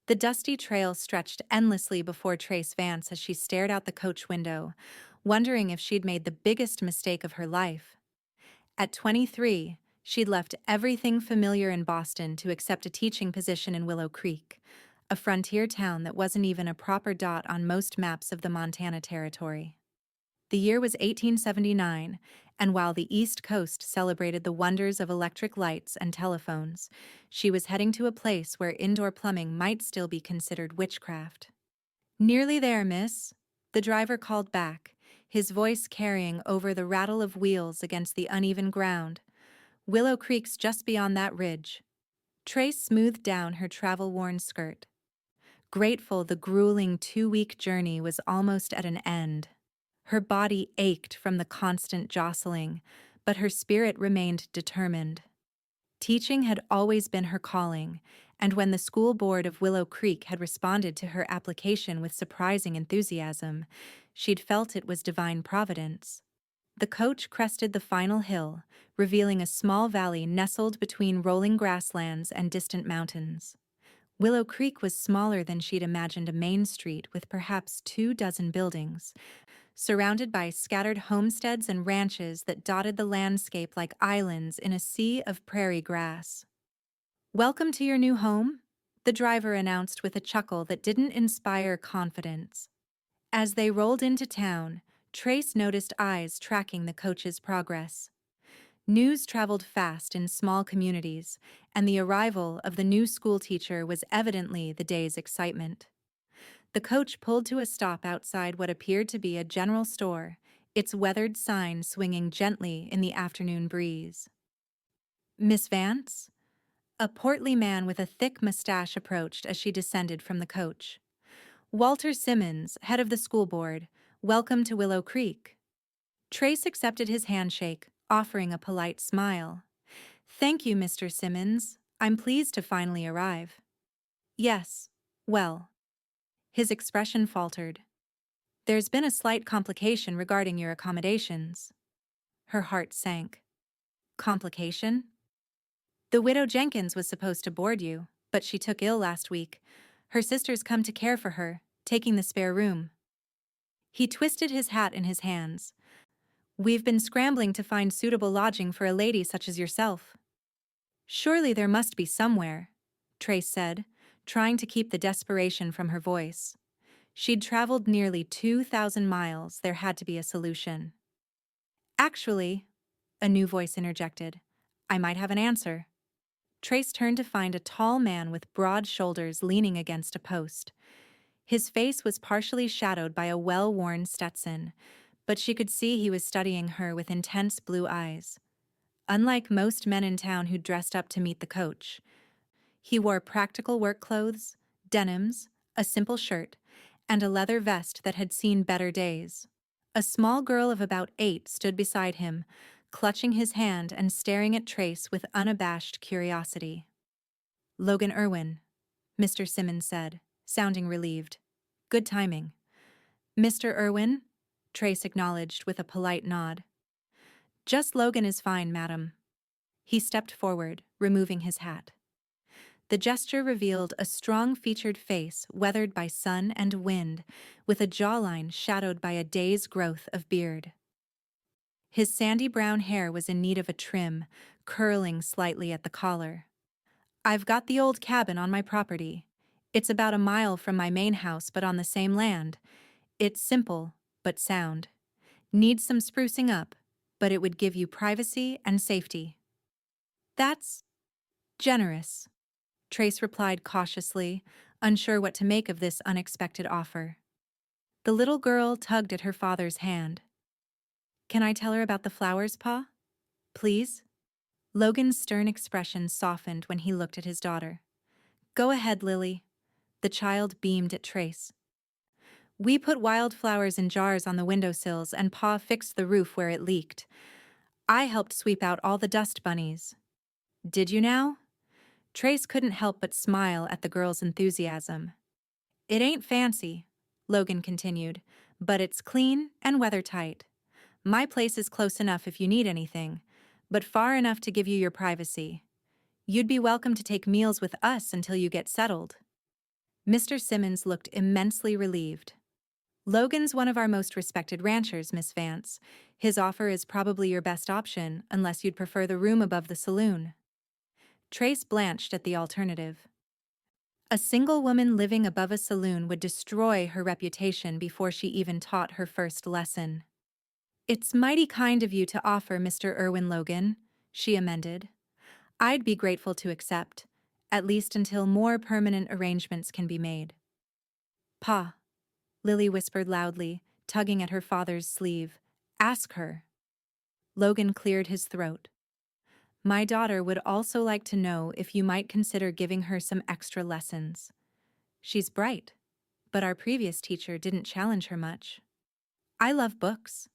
The dusty trail stretched endlessly before Trace Vance as she stared out the coach window, wondering if she'd made the biggest mistake of her life. At 23, she'd left everything familiar in Boston to accept a teaching position in Willow Creek, a frontier town that wasn't even a proper dot on most maps of the Montana Territory. The year was 1879, and while the East Coast celebrated the wonders of electric lights and telephones, she was heading to a place where indoor plumbing might still be considered witchcraft. "Nearly there, miss," the driver called back, his voice carrying over the rattle of wheels against the uneven ground. "Willow Creek's just beyond that ridge." Trace smoothed down her travel-worn skirt, grateful the grueling 2-week journey was almost at an end. Her body ached from the constant jostling, but her spirit remained determined. Teaching had always been her calling, and when the school board of Willow Creek had responded to her application with surprising enthusiasm, she'd felt it was divine providence. The coach crested the final hill, revealing a small valley nestled between rolling grasslands and distant mountains. Willow Creek was smaller than she'd imagined a main street with perhaps 24 buildings, surrounded by scattered homesteads and ranches that dotted the landscape like islands in a sea of prairie grass. "Welcome to your new home," the driver announced with a chuckle that didn't inspire confidence. As they rolled into town, Trace noticed eyes tracking the coach's progress. News traveled fast in small communities, and the arrival of the new schoolteacher was evidently the day's excitement. The coach pulled to a stop outside what appeared to be a general store, its weathered sign swinging gently in the afternoon breeze. "Miss Vance?" A portly man with a thick mustache approached as she descended from the coach. "Walter Simmons, head of the school board. Welcome to Willow Creek." Trace accepted his handshake, offering a polite smile. "Thank you, Mr. Simmons. I'm pleased to finally arrive." "Yes, well." His expression faltered. "There's been a slight complication regarding your accommodations." Her heart sank. "Complication?" "The widow Jenkins was supposed to board you, but she took ill last week. Her sister's come to care for her, taking the spare room." He twisted his hat in his hands. "We've been scrambling to find suitable lodging for a lady such as yourself." "Surely there must be somewhere," Trace said, trying to keep the desperation from her voice. She'd traveled nearly 2,000 miles, there had to be a solution. "Actually," a new voice interjected, "I might have an answer." Trace turned to find a tall man with broad shoulders leaning against a post. His face was partially shadowed by a well-worn Stetson, but she could see he was studying her with intense blue eyes. Unlike most men in town who dressed up to meet the coach, he wore practical work clothes, denims, a simple shirt, and a leather vest that had seen better days. A small girl of about 8 stood beside him, clutching his hand and staring at Trace with unabashed curiosity. "Logan Irwin," Mr. Simmons said, sounding relieved. "Good timing." "Mr. Irwin?" Trace acknowledged with a polite nod. "Just Logan is fine, madam." He stepped forward, removing his hat. The gesture revealed a strong-featured face weathered by sun and wind, with a jawline shadowed by a day's growth of beard. His sandy brown hair was in need of a trim, curling slightly at the collar. "I've got the old cabin on my property. It's about a mile from my main house but on the same land. It's simple, but sound. Needs some sprucing up, but it would give you privacy and safety." "That's generous," Trace replied cautiously, unsure what to make of this unexpected offer. The little girl tugged at her father's hand. "Can I tell her about the flowers, Pa? Please?" Logan's stern expression softened when he looked at his daughter. "Go ahead, Lily." The child beamed at Trace. "We put wildflowers in jars on the windowsills and Pa fixed the roof where it leaked. I helped sweep out all the dust bunnies." "Did you now?" Trace couldn't help but smile at the girl's enthusiasm. "It ain't fancy," Logan continued, "but it's clean and weather-tight. My place is close enough if you need anything, but far enough to give you your privacy. You'd be welcome to take meals with us until you get settled." Mr. Simmons looked immensely relieved. Logan's one of our most respected ranchers, Miss Vance. His offer is probably your best option, unless you'd prefer the room above the saloon. Trace blanched at the alternative. A single woman living above a saloon would destroy her reputation before she even taught her first lesson. "It's mighty kind of you to offer, Mr. Irwin Logan," she amended. "I'd be grateful to accept, at least until more permanent arrangements can be made." "Pa," Lily whispered loudly, tugging at her father's sleeve. "Ask her." Logan cleared his throat. "My daughter would also like to know if you might consider giving her some extra lessons. She's bright, but our previous teacher didn't challenge her much." "I love books,"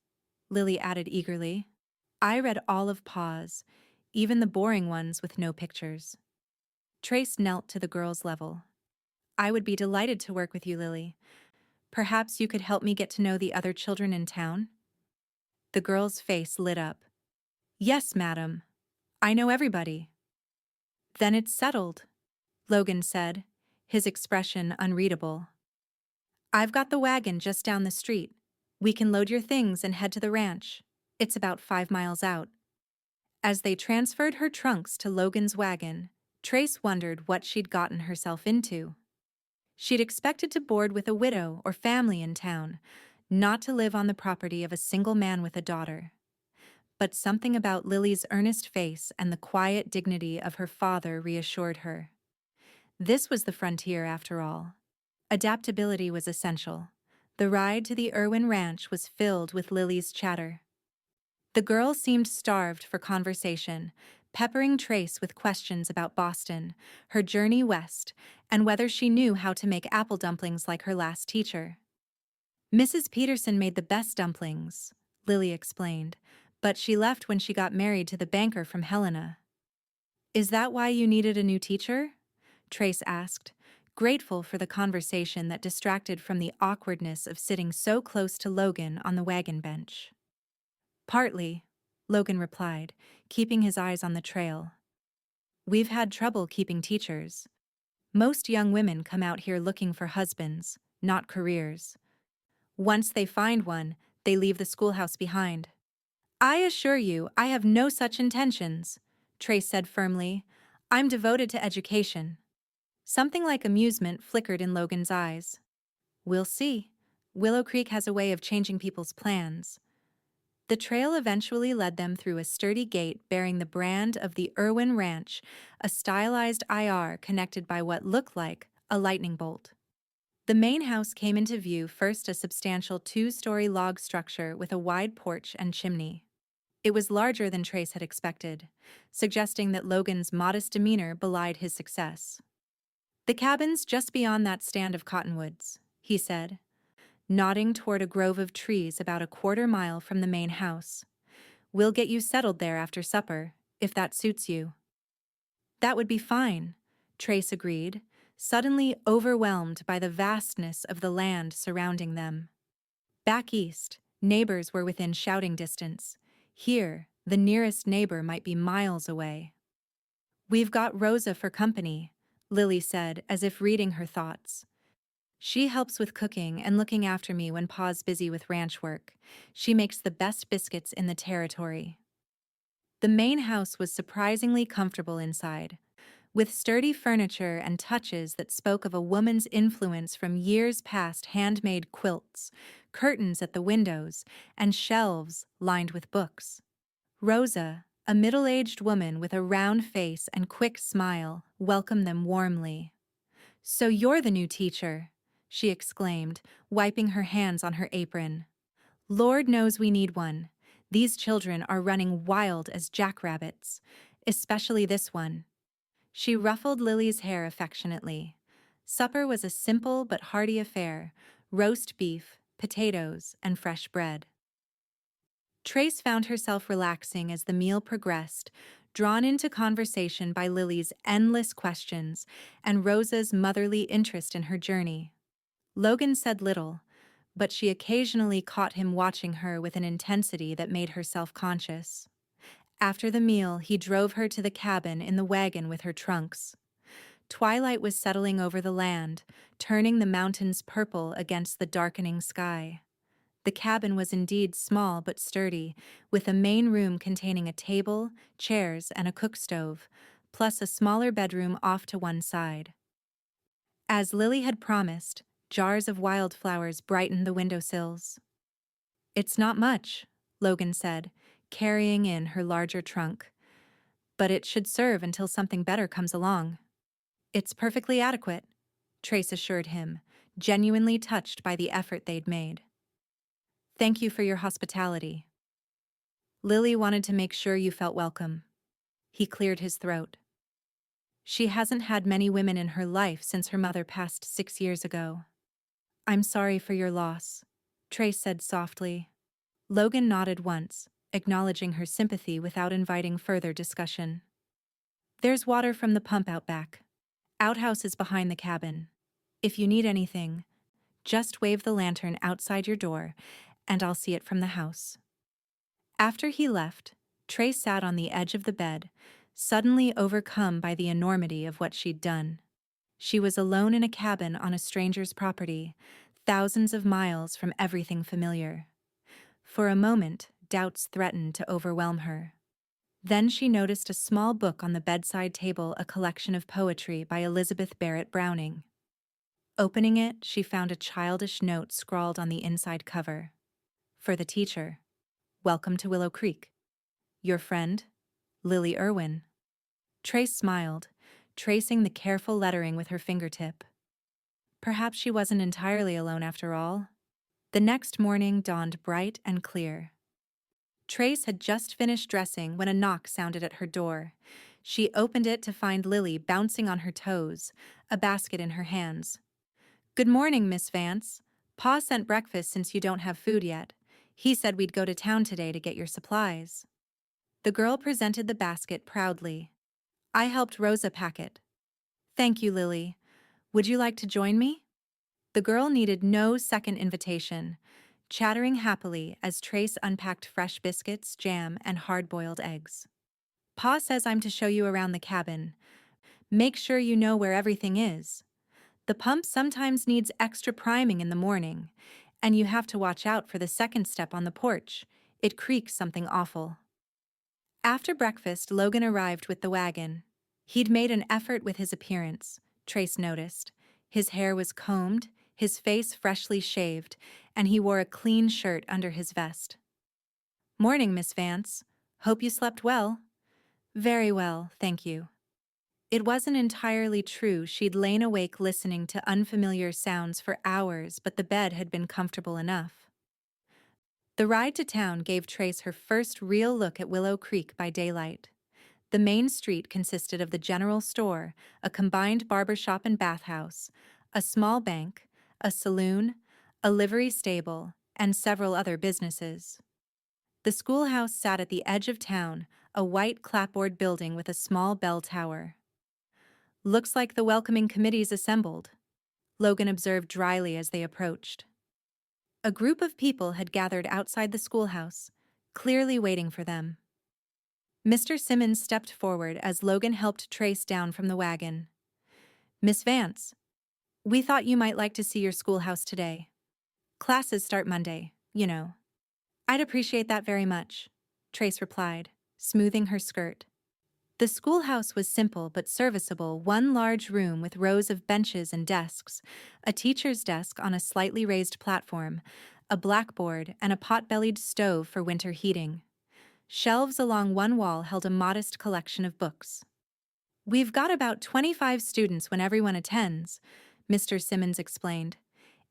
Lily added eagerly. "I read all of Pa's, even the boring ones with no pictures." Trace knelt to the girl's level. "I would be delighted to work with you, Lily. Perhaps you could help me get to know the other children in town?" The girl's face lit up. "Yes, madam. I know everybody." "Then it's settled," Logan said, his expression unreadable. "I've got the wagon just down the street. We can load your things and head to the ranch. It's about 5 miles out." As they transferred her trunks to Logan's wagon, Trace wondered what she'd gotten herself into. She'd expected to board with a widow or family in town, not to live on the property of a single man with a daughter. But something about Lily's earnest face and the quiet dignity of her father reassured her. This was the frontier, after all. Adaptability was essential. The ride to the Irwin Ranch was filled with Lily's chatter. The girl seemed starved for conversation, peppering Trace with questions about Boston, her journey west, and whether she knew how to make apple dumplings like her last teacher. "Mrs. Peterson made the best dumplings," Lily explained, "but she left when she got married to the banker from Helena." "Is that why you needed a new teacher?" Trace asked, grateful for the conversation that distracted from the awkwardness of sitting so close to Logan on the wagon bench. "Partly," Logan replied, keeping his eyes on the trail. "We've had trouble keeping teachers. Most young women come out here looking for husbands, not careers. Once they find one, they leave the schoolhouse behind." "I assure you, I have no such intentions," Trace said firmly. "I'm devoted to education." Something like amusement flickered in Logan's eyes. "We'll see. Willow Creek has a way of changing people's plans." The trail eventually led them through a sturdy gate bearing the brand of the Irwin Ranch, a stylized IR connected by what looked like a lightning bolt. The main house came into view, first a substantial 2-story log structure with a wide porch and chimney. It was larger than Trace had expected, suggesting that Logan's modest demeanor belied his success. "The cabin's just beyond that stand of cottonwoods," he said, nodding toward a grove of trees about a 1/4 mile from the main house. "We'll get you settled there after supper, if that suits you." "That would be fine," Trace agreed, suddenly overwhelmed by the vastness of the land surrounding them. Back east, neighbors were within shouting distance. Here, the nearest neighbor might be miles away. "We've got Rosa for company," Lily said, as if reading her thoughts. "She helps with cooking and looking after me when Pa's busy with ranch work. She makes the best biscuits in the territory." The main house was surprisingly comfortable inside, with sturdy furniture and touches that spoke of a woman's influence from years past: handmade quilts, curtains at the windows, and shelves lined with books. Rosa, a middle-aged woman with a round face and quick smile, welcomed them warmly. "So you're the new teacher," she exclaimed, wiping her hands on her apron. "Lord knows we need one. These children are running wild as jackrabbits, especially this one." She ruffled Lily's hair affectionately. Supper was a simple but hearty affair: roast beef, potatoes, and fresh bread. Trace found herself relaxing as the meal progressed, drawn into conversation by Lily's endless questions and Rosa's motherly interest in her journey. Logan said little, but she occasionally caught him watching her with an intensity that made her self-conscious. After the meal, he drove her to the cabin in the wagon with her trunks. Twilight was settling over the land, turning the mountains purple against the darkening sky. The cabin was indeed small but sturdy, with a main room containing a table, chairs, and a cook stove, plus a smaller bedroom off to one side. As Lily had promised, jars of wildflowers brightened the windowsills. "It's not much," Logan said, carrying in her larger trunk, "but it should serve until something better comes along." "It's perfectly adequate," Trace assured him, genuinely touched by the effort they'd made. "Thank you for your hospitality. Lily wanted to make sure you felt welcome." He cleared his throat. "She hasn't had many women in her life since her mother passed 6 years ago." "I'm sorry for your loss," Trace said softly. Logan nodded once, acknowledging her sympathy without inviting further discussion. "There's water from the pump out back. Outhouse is behind the cabin. If you need anything, just wave the lantern outside your door, and I'll see it from the house." After he left, Trace sat on the edge of the bed, suddenly overcome by the enormity of what she'd done. She was alone in a cabin on a stranger's property, thousands of miles from everything familiar. For a moment, doubts threatened to overwhelm her. Then she noticed a small book on the bedside table, a collection of poetry by Elizabeth Barrett Browning. Opening it, she found a childish note scrawled on the inside cover. "For the teacher. Welcome to Willow Creek. Your friend, Lily Irwin." Trace smiled, tracing the careful lettering with her fingertip. Perhaps she wasn't entirely alone after all. The next morning dawned bright and clear. Trace had just finished dressing when a knock sounded at her door. She opened it to find Lily bouncing on her toes, a basket in her hands. "Good morning, Miss Vance. Pa sent breakfast since you don't have food yet. He said we'd go to town today to get your supplies." The girl presented the basket proudly. "I helped Rosa pack it." "Thank you, Lily. Would you like to join me?" The girl needed no second invitation, chattering happily as Trace unpacked fresh biscuits, jam, and hard-boiled eggs. "Pa says I'm to show you around the cabin. Make sure you know where everything is. The pump sometimes needs extra priming in the morning, and you have to watch out for the second step on the porch. It creaks something awful." After breakfast, Logan arrived with the wagon. He'd made an effort with his appearance, Trace noticed. His hair was combed, his face freshly shaved, and he wore a clean shirt under his vest. "Morning, Miss Vance. Hope you slept well." "Very well, thank you." It wasn't entirely true. She'd lain awake listening to unfamiliar sounds for hours, but the bed had been comfortable enough. The ride to town gave Trace her first real look at Willow Creek by daylight. The main street consisted of the general store, a combined barbershop and bathhouse, a small bank, a saloon, a livery stable, and several other businesses. The schoolhouse sat at the edge of town, a white clapboard building with a small bell tower. "Looks like the welcoming committee's assembled," Logan observed dryly as they approached. A group of people had gathered outside the schoolhouse, clearly waiting for them. Mr. Simmons stepped forward as Logan helped Trace down from the wagon. "Miss Vance, we thought you might like to see your schoolhouse today. Classes start Monday, you know." "I'd appreciate that very much," Trace replied, smoothing her skirt. The schoolhouse was simple but serviceable, one large room with rows of benches and desks, a teacher's desk on a slightly raised platform, a blackboard, and a pot-bellied stove for winter heating. Shelves along one wall held a modest collection of books. "We've got about 25 students when everyone attends," Mr. Simmons explained.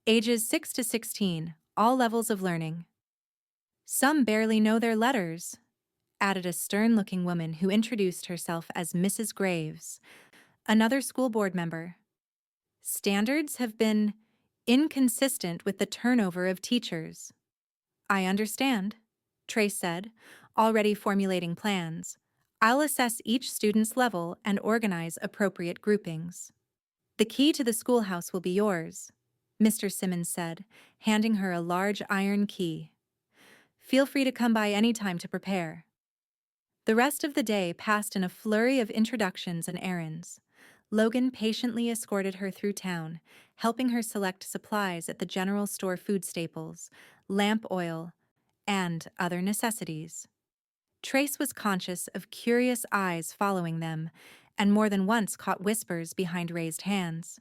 "Ages 6 to 16, all levels of learning." "Some barely know their letters," added a stern-looking woman who introduced herself as Mrs. Graves, another school board member. "Standards have been inconsistent with the turnover of teachers." "I understand," Trace said, already formulating plans. "I'll assess each student's level and organize appropriate groupings." "The key to the schoolhouse will be yours," Mr. Simmons said, handing her a large iron key. "Feel free to come by any time to prepare." The rest of the day passed in a flurry of introductions and errands. Logan patiently escorted her through town, helping her select supplies at the general store food staples, lamp oil, and other necessities. Trace was conscious of curious eyes following them, and more than once caught whispers behind raised hands.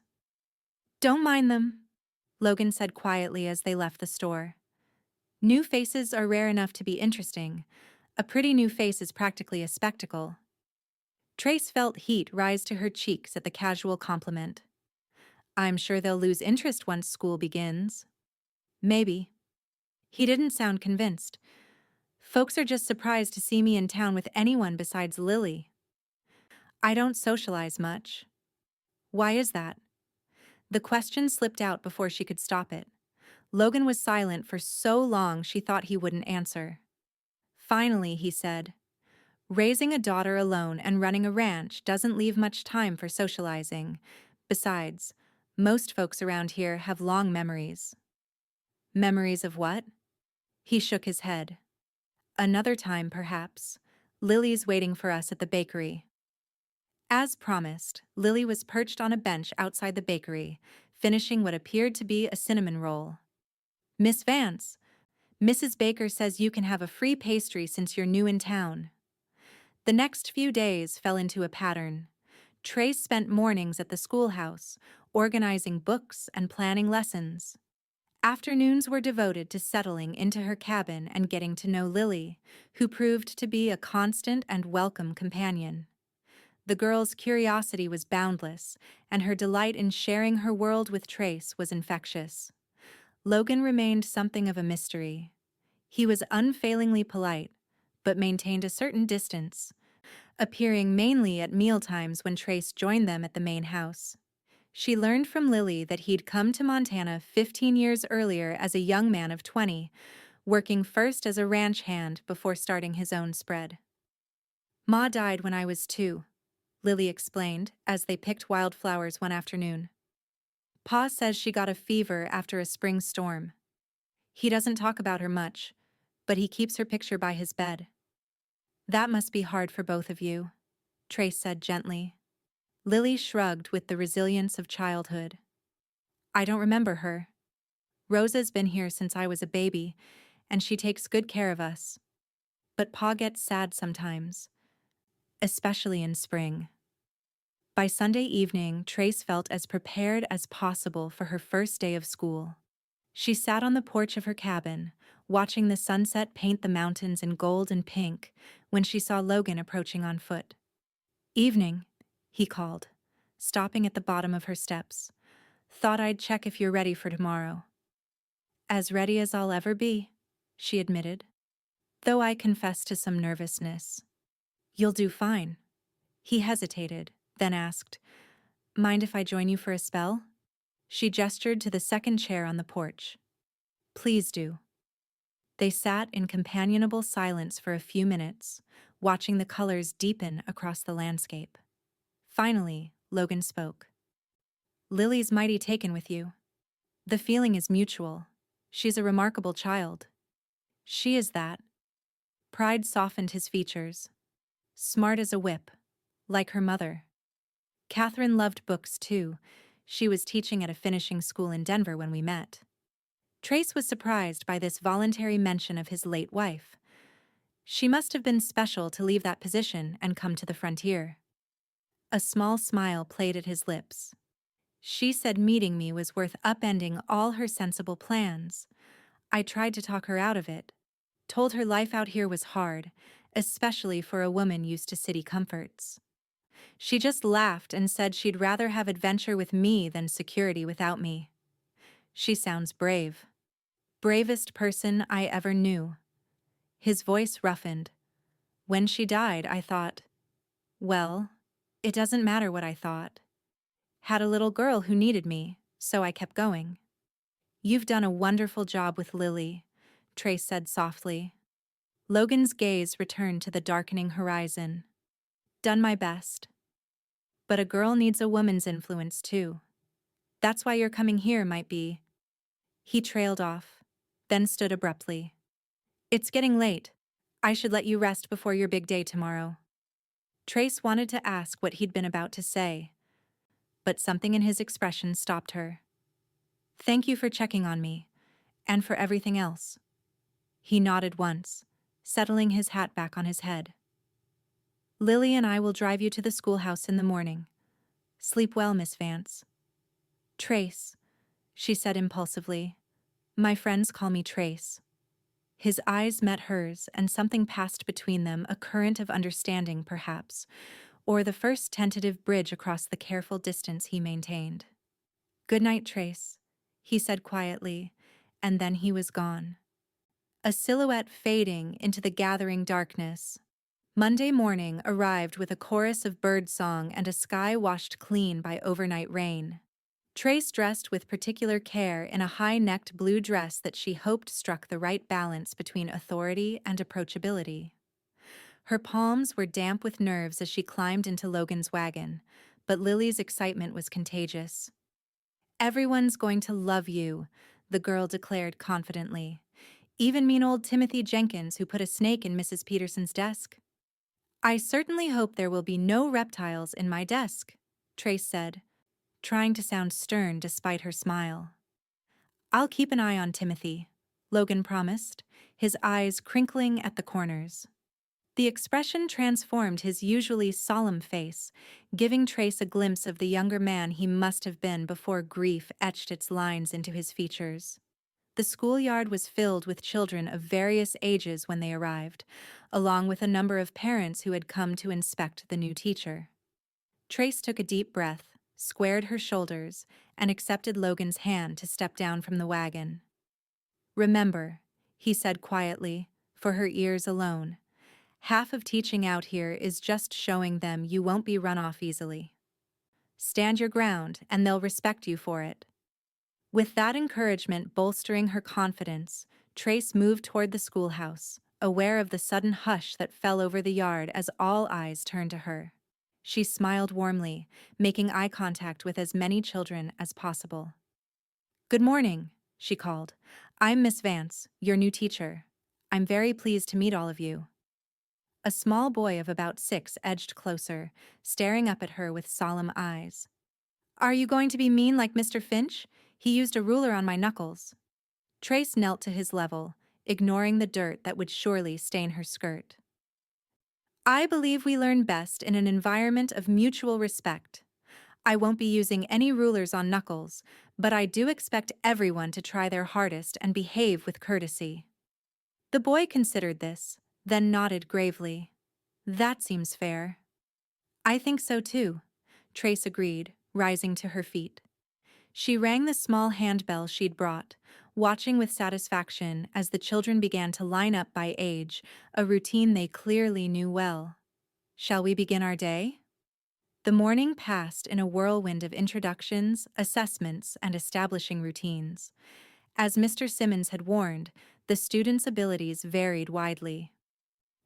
"Don't mind them," Logan said quietly as they left the store. "New faces are rare enough to be interesting. A pretty new face is practically a spectacle." Trace felt heat rise to her cheeks at the casual compliment. "I'm sure they'll lose interest once school begins." "Maybe." He didn't sound convinced. "Folks are just surprised to see me in town with anyone besides Lily. I don't socialize much." "Why is that?" The question slipped out before she could stop it. Logan was silent for so long she thought he wouldn't answer. Finally, he said, "Raising a daughter alone and running a ranch doesn't leave much time for socializing. Besides, most folks around here have long memories." "Memories of what?" He shook his head. "Another time, perhaps. Lily's waiting for us at the bakery." As promised, Lily was perched on a bench outside the bakery, finishing what appeared to be a cinnamon roll. "Miss Vance, Mrs. Baker says you can have a free pastry since you're new in town." The next few days fell into a pattern. Trace spent mornings at the schoolhouse, organizing books and planning lessons. Afternoons were devoted to settling into her cabin and getting to know Lily, who proved to be a constant and welcome companion. The girl's curiosity was boundless, and her delight in sharing her world with Trace was infectious. Logan remained something of a mystery. He was unfailingly polite, but maintained a certain distance, appearing mainly at mealtimes when Trace joined them at the main house. She learned from Lily that he'd come to Montana 15 years earlier as a young man of 20, working first as a ranch hand before starting his own spread. "Ma died when I was 2, Lily explained as they picked wildflowers one afternoon. "Pa says she got a fever after a spring storm. He doesn't talk about her much, but he keeps her picture by his bed." "That must be hard for both of you," Trace said gently. Lily shrugged with the resilience of childhood. "I don't remember her. Rosa's been here since I was a baby, and she takes good care of us. But Pa gets sad sometimes, especially in spring." By Sunday evening, Trace felt as prepared as possible for her first day of school. She sat on the porch of her cabin, watching the sunset paint the mountains in gold and pink, when she saw Logan approaching on foot. "Evening," he called, stopping at the bottom of her steps. "Thought I'd check if you're ready for tomorrow." "As ready as I'll ever be," she admitted, though I confess to some nervousness. "You'll do fine." He hesitated, then asked, "Mind if I join you for a spell?" She gestured to the second chair on the porch. "Please do." They sat in companionable silence for a few minutes, watching the colors deepen across the landscape. Finally, Logan spoke. "Lily's mighty taken with you. The feeling is mutual. She's a remarkable child." "She is that." Pride softened his features. "Smart as a whip, like her mother." Catherine loved books too. She was teaching at a finishing school in Denver when we met. Trace was surprised by this voluntary mention of his late wife. She must have been special to leave that position and come to the frontier. A small smile played at his lips. "She said meeting me was worth upending all her sensible plans. I tried to talk her out of it. Told her life out here was hard, especially for a woman used to city comforts. She just laughed and said she'd rather have adventure with me than security without me. She sounds brave. Bravest person I ever knew." His voice roughened. "When she died, I thought, well, it doesn't matter what I thought. Had a little girl who needed me, so I kept going." "You've done a wonderful job with Lily," Trace said softly. Logan's gaze returned to the darkening horizon. "Done my best. But a girl needs a woman's influence too. That's why your coming here might be—" He trailed off, then stood abruptly. "It's getting late. I should let you rest before your big day tomorrow." Trace wanted to ask what he'd been about to say, but something in his expression stopped her. "Thank you for checking on me, and for everything else." He nodded once, settling his hat back on his head. "Lily and I will drive you to the schoolhouse in the morning. Sleep well, Miss Vance." "Trace," she said impulsively. "My friends call me Trace." His eyes met hers, and something passed between them, a current of understanding, perhaps, or the first tentative bridge across the careful distance he maintained. "Good night, Trace," he said quietly, and then he was gone. A silhouette fading into the gathering darkness. Monday morning arrived with a chorus of bird song and a sky washed clean by overnight rain. Trace dressed with particular care in a high-necked blue dress that she hoped struck the right balance between authority and approachability. Her palms were damp with nerves as she climbed into Logan's wagon, but Lily's excitement was contagious. "Everyone's going to love you," the girl declared confidently. "Even mean old Timothy Jenkins, who put a snake in Mrs. Peterson's desk." "I certainly hope there will be no reptiles in my desk," Trace said, trying to sound stern despite her smile. "I'll keep an eye on Timothy," Logan promised, his eyes crinkling at the corners. The expression transformed his usually solemn face, giving Trace a glimpse of the younger man he must have been before grief etched its lines into his features. The schoolyard was filled with children of various ages when they arrived, along with a number of parents who had come to inspect the new teacher. Trace took a deep breath, squared her shoulders, and accepted Logan's hand to step down from the wagon. "Remember," he said quietly, for her ears alone, "half of teaching out here is just showing them you won't be run off easily. Stand your ground, and they'll respect you for it." With that encouragement bolstering her confidence, Trace moved toward the schoolhouse, aware of the sudden hush that fell over the yard as all eyes turned to her. She smiled warmly, making eye contact with as many children as possible. "Good morning," she called. "I'm Miss Vance, your new teacher. I'm very pleased to meet all of you." A small boy of about 6 edged closer, staring up at her with solemn eyes. "Are you going to be mean like Mr. Finch? He used a ruler on my knuckles." Trace knelt to his level, ignoring the dirt that would surely stain her skirt. "I believe we learn best in an environment of mutual respect. I won't be using any rulers on knuckles, but I do expect everyone to try their hardest and behave with courtesy." The boy considered this, then nodded gravely. "That seems fair." "I think so too," Trace agreed, rising to her feet. She rang the small handbell she'd brought, watching with satisfaction as the children began to line up by age, a routine they clearly knew well. "Shall we begin our day?" The morning passed in a whirlwind of introductions, assessments, and establishing routines. As Mr. Simmons had warned, the students' abilities varied widely.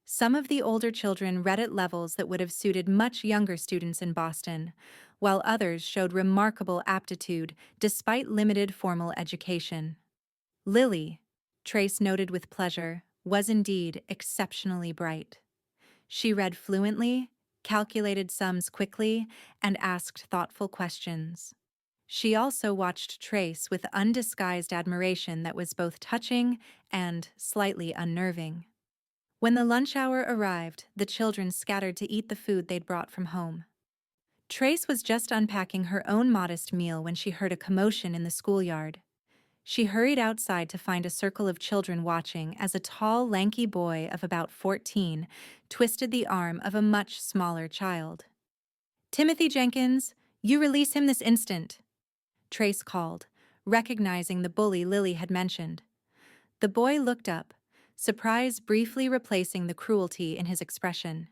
Some of the older children read at levels that would have suited much younger students in Boston, while others showed remarkable aptitude despite limited formal education. Lily, Trace noted with pleasure, was indeed exceptionally bright. She read fluently, calculated sums quickly, and asked thoughtful questions. She also watched Trace with undisguised admiration that was both touching and slightly unnerving. When the lunch hour arrived, the children scattered to eat the food they'd brought from home. Trace was just unpacking her own modest meal when she heard a commotion in the schoolyard. She hurried outside to find a circle of children watching as a tall, lanky boy of about 14 twisted the arm of a much smaller child. "Timothy Jenkins, you release him this instant," Trace called, recognizing the bully Lily had mentioned. The boy looked up, surprise briefly replacing the cruelty in his expression.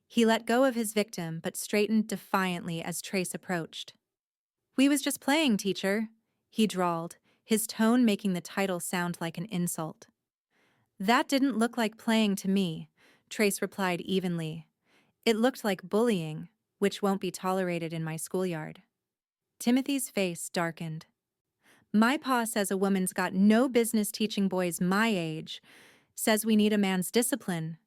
He let go of his victim but straightened defiantly as Trace approached. "We was just playing, teacher," he drawled, his tone making the title sound like an insult. "That didn't look like playing to me," Trace replied evenly. "It looked like bullying, which won't be tolerated in my schoolyard." Timothy's face darkened. "My pa says a woman's got no business teaching boys my age. Says we need a man's discipline."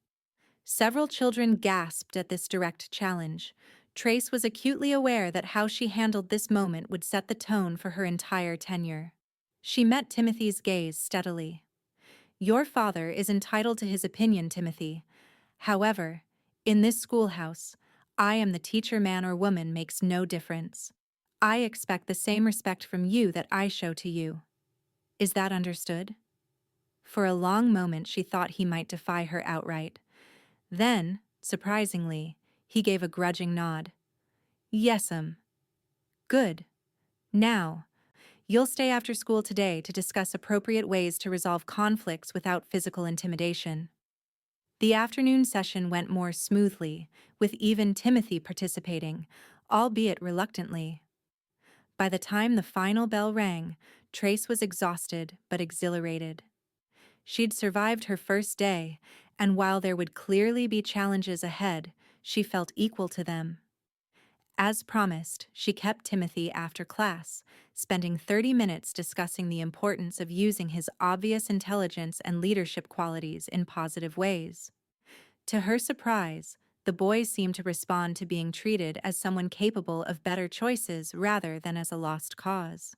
Several children gasped at this direct challenge. Trace was acutely aware that how she handled this moment would set the tone for her entire tenure. She met Timothy's gaze steadily. Your father is entitled to his opinion, Timothy. However, in this schoolhouse, I am the teacher. Man or woman makes no difference. I expect the same respect from you that I show to you. Is that understood? For a long moment she thought he might defy her outright. Then, surprisingly, he gave a grudging nod. Yes'm. Good. Now, you'll stay after school today to discuss appropriate ways to resolve conflicts without physical intimidation. The afternoon session went more smoothly, with even Timothy participating, albeit reluctantly. By the time the final bell rang, Trace was exhausted but exhilarated. She'd survived her first day, and while there would clearly be challenges ahead, she felt equal to them. As promised, she kept Timothy after class, spending 30 minutes discussing the importance of using his obvious intelligence and leadership qualities in positive ways. To her surprise, the boy seemed to respond to being treated as someone capable of better choices rather than as a lost cause.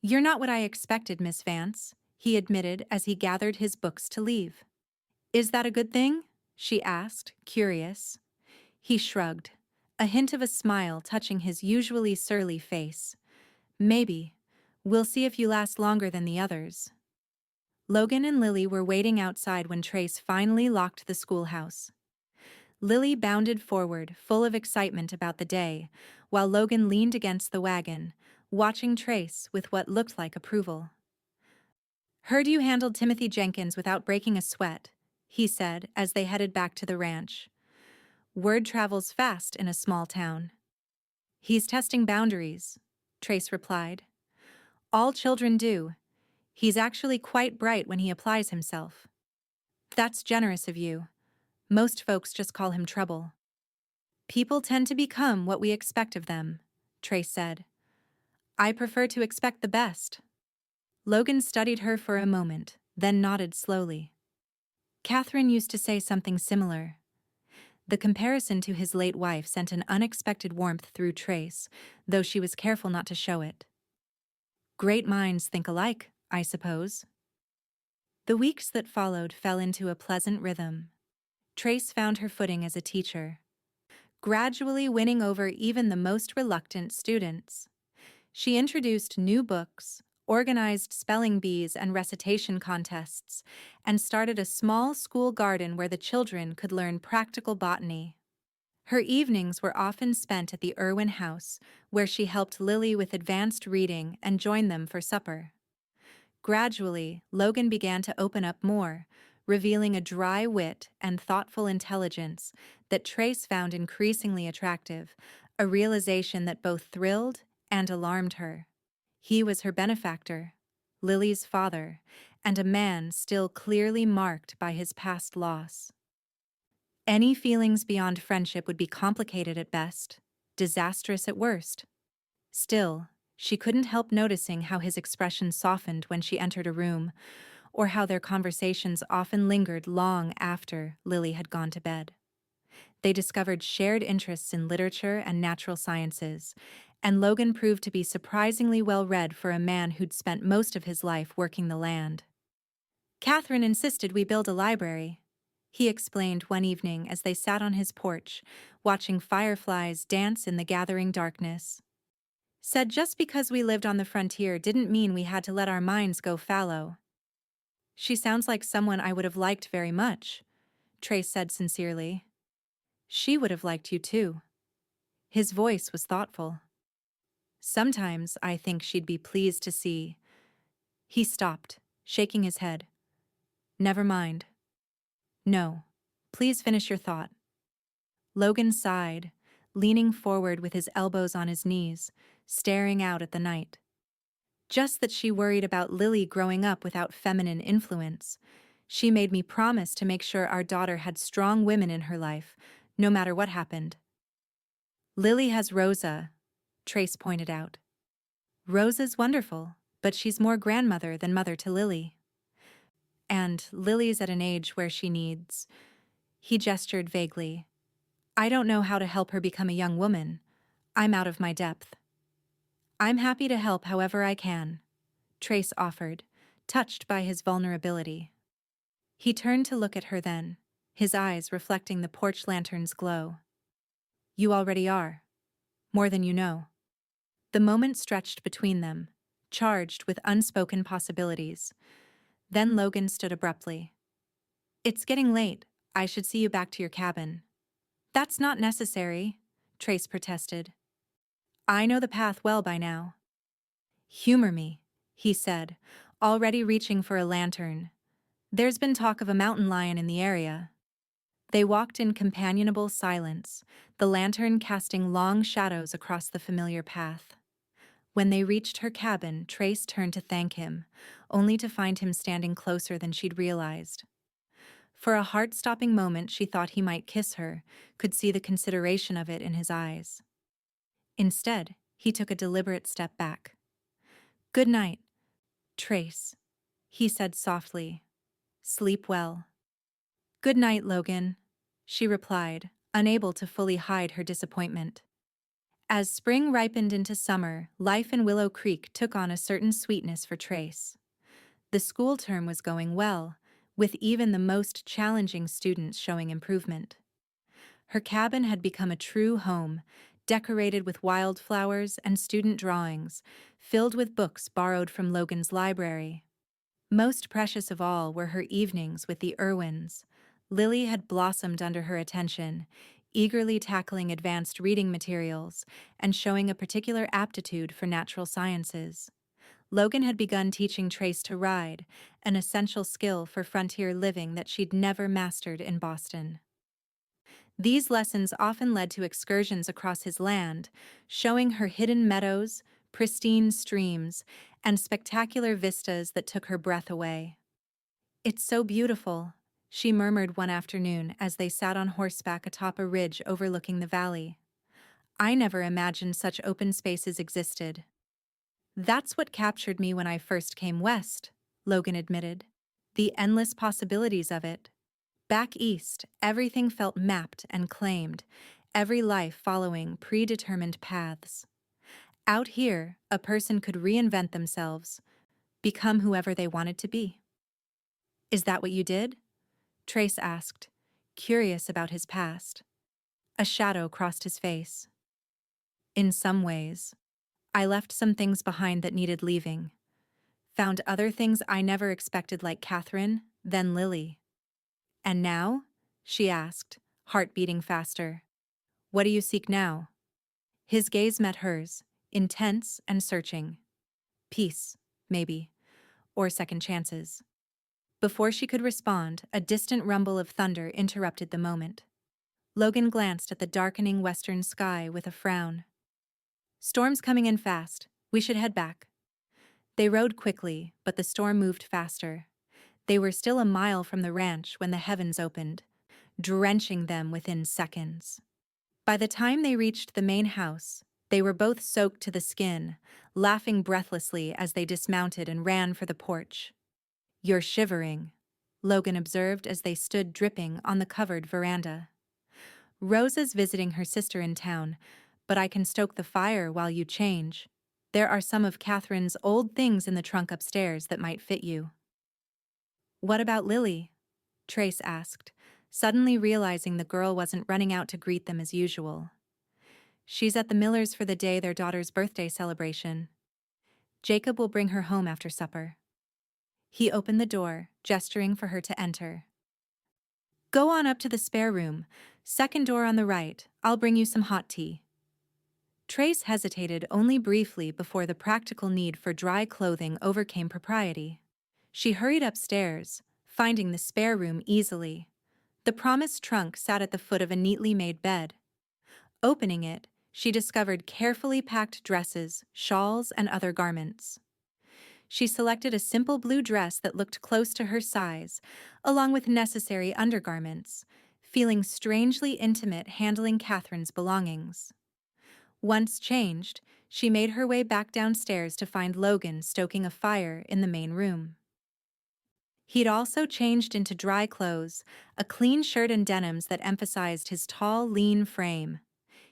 "You're not what I expected, Miss Vance," he admitted as he gathered his books to leave. "Is that a good thing?" she asked, curious. He shrugged, a hint of a smile touching his usually surly face. "Maybe. We'll see if you last longer than the others." Logan and Lily were waiting outside when Trace finally locked the schoolhouse. Lily bounded forward, full of excitement about the day, while Logan leaned against the wagon, watching Trace with what looked like approval. "Heard you handled Timothy Jenkins without breaking a sweat," he said as they headed back to the ranch. "Word travels fast in a small town." "He's testing boundaries," Trace replied. "All children do. He's actually quite bright when he applies himself." "That's generous of you. Most folks just call him trouble." "People tend to become what we expect of them," Trace said. "I prefer to expect the best." Logan studied her for a moment, then nodded slowly. "Catherine used to say something similar." The comparison to his late wife sent an unexpected warmth through Trace, though she was careful not to show it. "Great minds think alike, I suppose." The weeks that followed fell into a pleasant rhythm. Trace found her footing as a teacher, gradually winning over even the most reluctant students. She introduced new books, organized spelling bees and recitation contests, and started a small school garden where the children could learn practical botany. Her evenings were often spent at the Irwin house, where she helped Lily with advanced reading and joined them for supper. Gradually, Logan began to open up more, revealing a dry wit and thoughtful intelligence that Trace found increasingly attractive, a realization that both thrilled and alarmed her. He was her benefactor, Lily's father, and a man still clearly marked by his past loss. Any feelings beyond friendship would be complicated at best, disastrous at worst. Still, she couldn't help noticing how his expression softened when she entered a room, or how their conversations often lingered long after Lily had gone to bed. They discovered shared interests in literature and natural sciences, and Logan proved to be surprisingly well-read for a man who'd spent most of his life working the land. "Catherine insisted we build a library," he explained one evening as they sat on his porch, watching fireflies dance in the gathering darkness. "Said just because we lived on the frontier didn't mean we had to let our minds go fallow." "She sounds like someone I would have liked very much," Trace said sincerely. "She would have liked you too." His voice was thoughtful. "Sometimes I think she'd be pleased to see—" He stopped, shaking his head. "Never mind." "No. Please finish your thought." Logan sighed, leaning forward with his elbows on his knees, staring out at the night. "Just that she worried about Lily growing up without feminine influence. She made me promise to make sure our daughter had strong women in her life, no matter what happened." "Lily has Rosa," Trace pointed out. "Rosa's wonderful, but she's more grandmother than mother to Lily. And Lily's at an age where she needs—" He gestured vaguely. I don't know how to help her become a young woman. I'm out of my depth. I'm happy to help however I can, Trace offered, touched by his vulnerability. He turned to look at her then, his eyes reflecting the porch lantern's glow. You already are. More than you know. The moment stretched between them, charged with unspoken possibilities. Then Logan stood abruptly. It's getting late. I should see you back to your cabin. That's not necessary, Trace protested. I know the path well by now. Humor me, he said, already reaching for a lantern. There's been talk of a mountain lion in the area. They walked in companionable silence, the lantern casting long shadows across the familiar path. When they reached her cabin, Trace turned to thank him, only to find him standing closer than she'd realized. For a heart-stopping moment she thought he might kiss her, could see the consideration of it in his eyes. Instead, he took a deliberate step back. Good night, Trace, he said softly. Sleep well. Good night, Logan, she replied, unable to fully hide her disappointment. As spring ripened into summer, life in Willow Creek took on a certain sweetness for Trace. The school term was going well, with even the most challenging students showing improvement. Her cabin had become a true home, decorated with wildflowers and student drawings, filled with books borrowed from Logan's library. Most precious of all were her evenings with the Irwins. Lily had blossomed under her attention, eagerly tackling advanced reading materials and showing a particular aptitude for natural sciences. Logan had begun teaching Trace to ride, an essential skill for frontier living that she'd never mastered in Boston. These lessons often led to excursions across his land, showing her hidden meadows, pristine streams, and spectacular vistas that took her breath away. It's so beautiful, she murmured one afternoon as they sat on horseback atop a ridge overlooking the valley. I never imagined such open spaces existed. That's what captured me when I first came west, Logan admitted. The endless possibilities of it. Back east, everything felt mapped and claimed, every life following predetermined paths. Out here, a person could reinvent themselves, become whoever they wanted to be. Is that what you did? Trace asked, curious about his past. A shadow crossed his face. In some ways. I left some things behind that needed leaving. Found other things I never expected, like Catherine, then Lily. And now? She asked, heart beating faster. What do you seek now? His gaze met hers, intense and searching. Peace, maybe, or second chances. Before she could respond, a distant rumble of thunder interrupted the moment. Logan glanced at the darkening western sky with a frown. Storm's coming in fast. We should head back. They rode quickly, but the storm moved faster. They were still a mile from the ranch when the heavens opened, drenching them within seconds. By the time they reached the main house, they were both soaked to the skin, laughing breathlessly as they dismounted and ran for the porch. You're shivering, Logan observed as they stood dripping on the covered veranda. Rosa's visiting her sister in town, but I can stoke the fire while you change. There are some of Catherine's old things in the trunk upstairs that might fit you. What about Lily? Trace asked, suddenly realizing the girl wasn't running out to greet them as usual. She's at the Millers for the day their daughter's birthday celebration. Jacob will bring her home after supper. He opened the door, gesturing for her to enter. Go on up to the spare room, second door on the right. I'll bring you some hot tea. Trace hesitated only briefly before the practical need for dry clothing overcame propriety. She hurried upstairs, finding the spare room easily. The promised trunk sat at the foot of a neatly made bed. Opening it, she discovered carefully packed dresses, shawls, and other garments. She selected a simple blue dress that looked close to her size, along with necessary undergarments, feeling strangely intimate handling Catherine's belongings. Once changed, she made her way back downstairs to find Logan stoking a fire in the main room. He'd also changed into dry clothes, a clean shirt and denims that emphasized his tall, lean frame.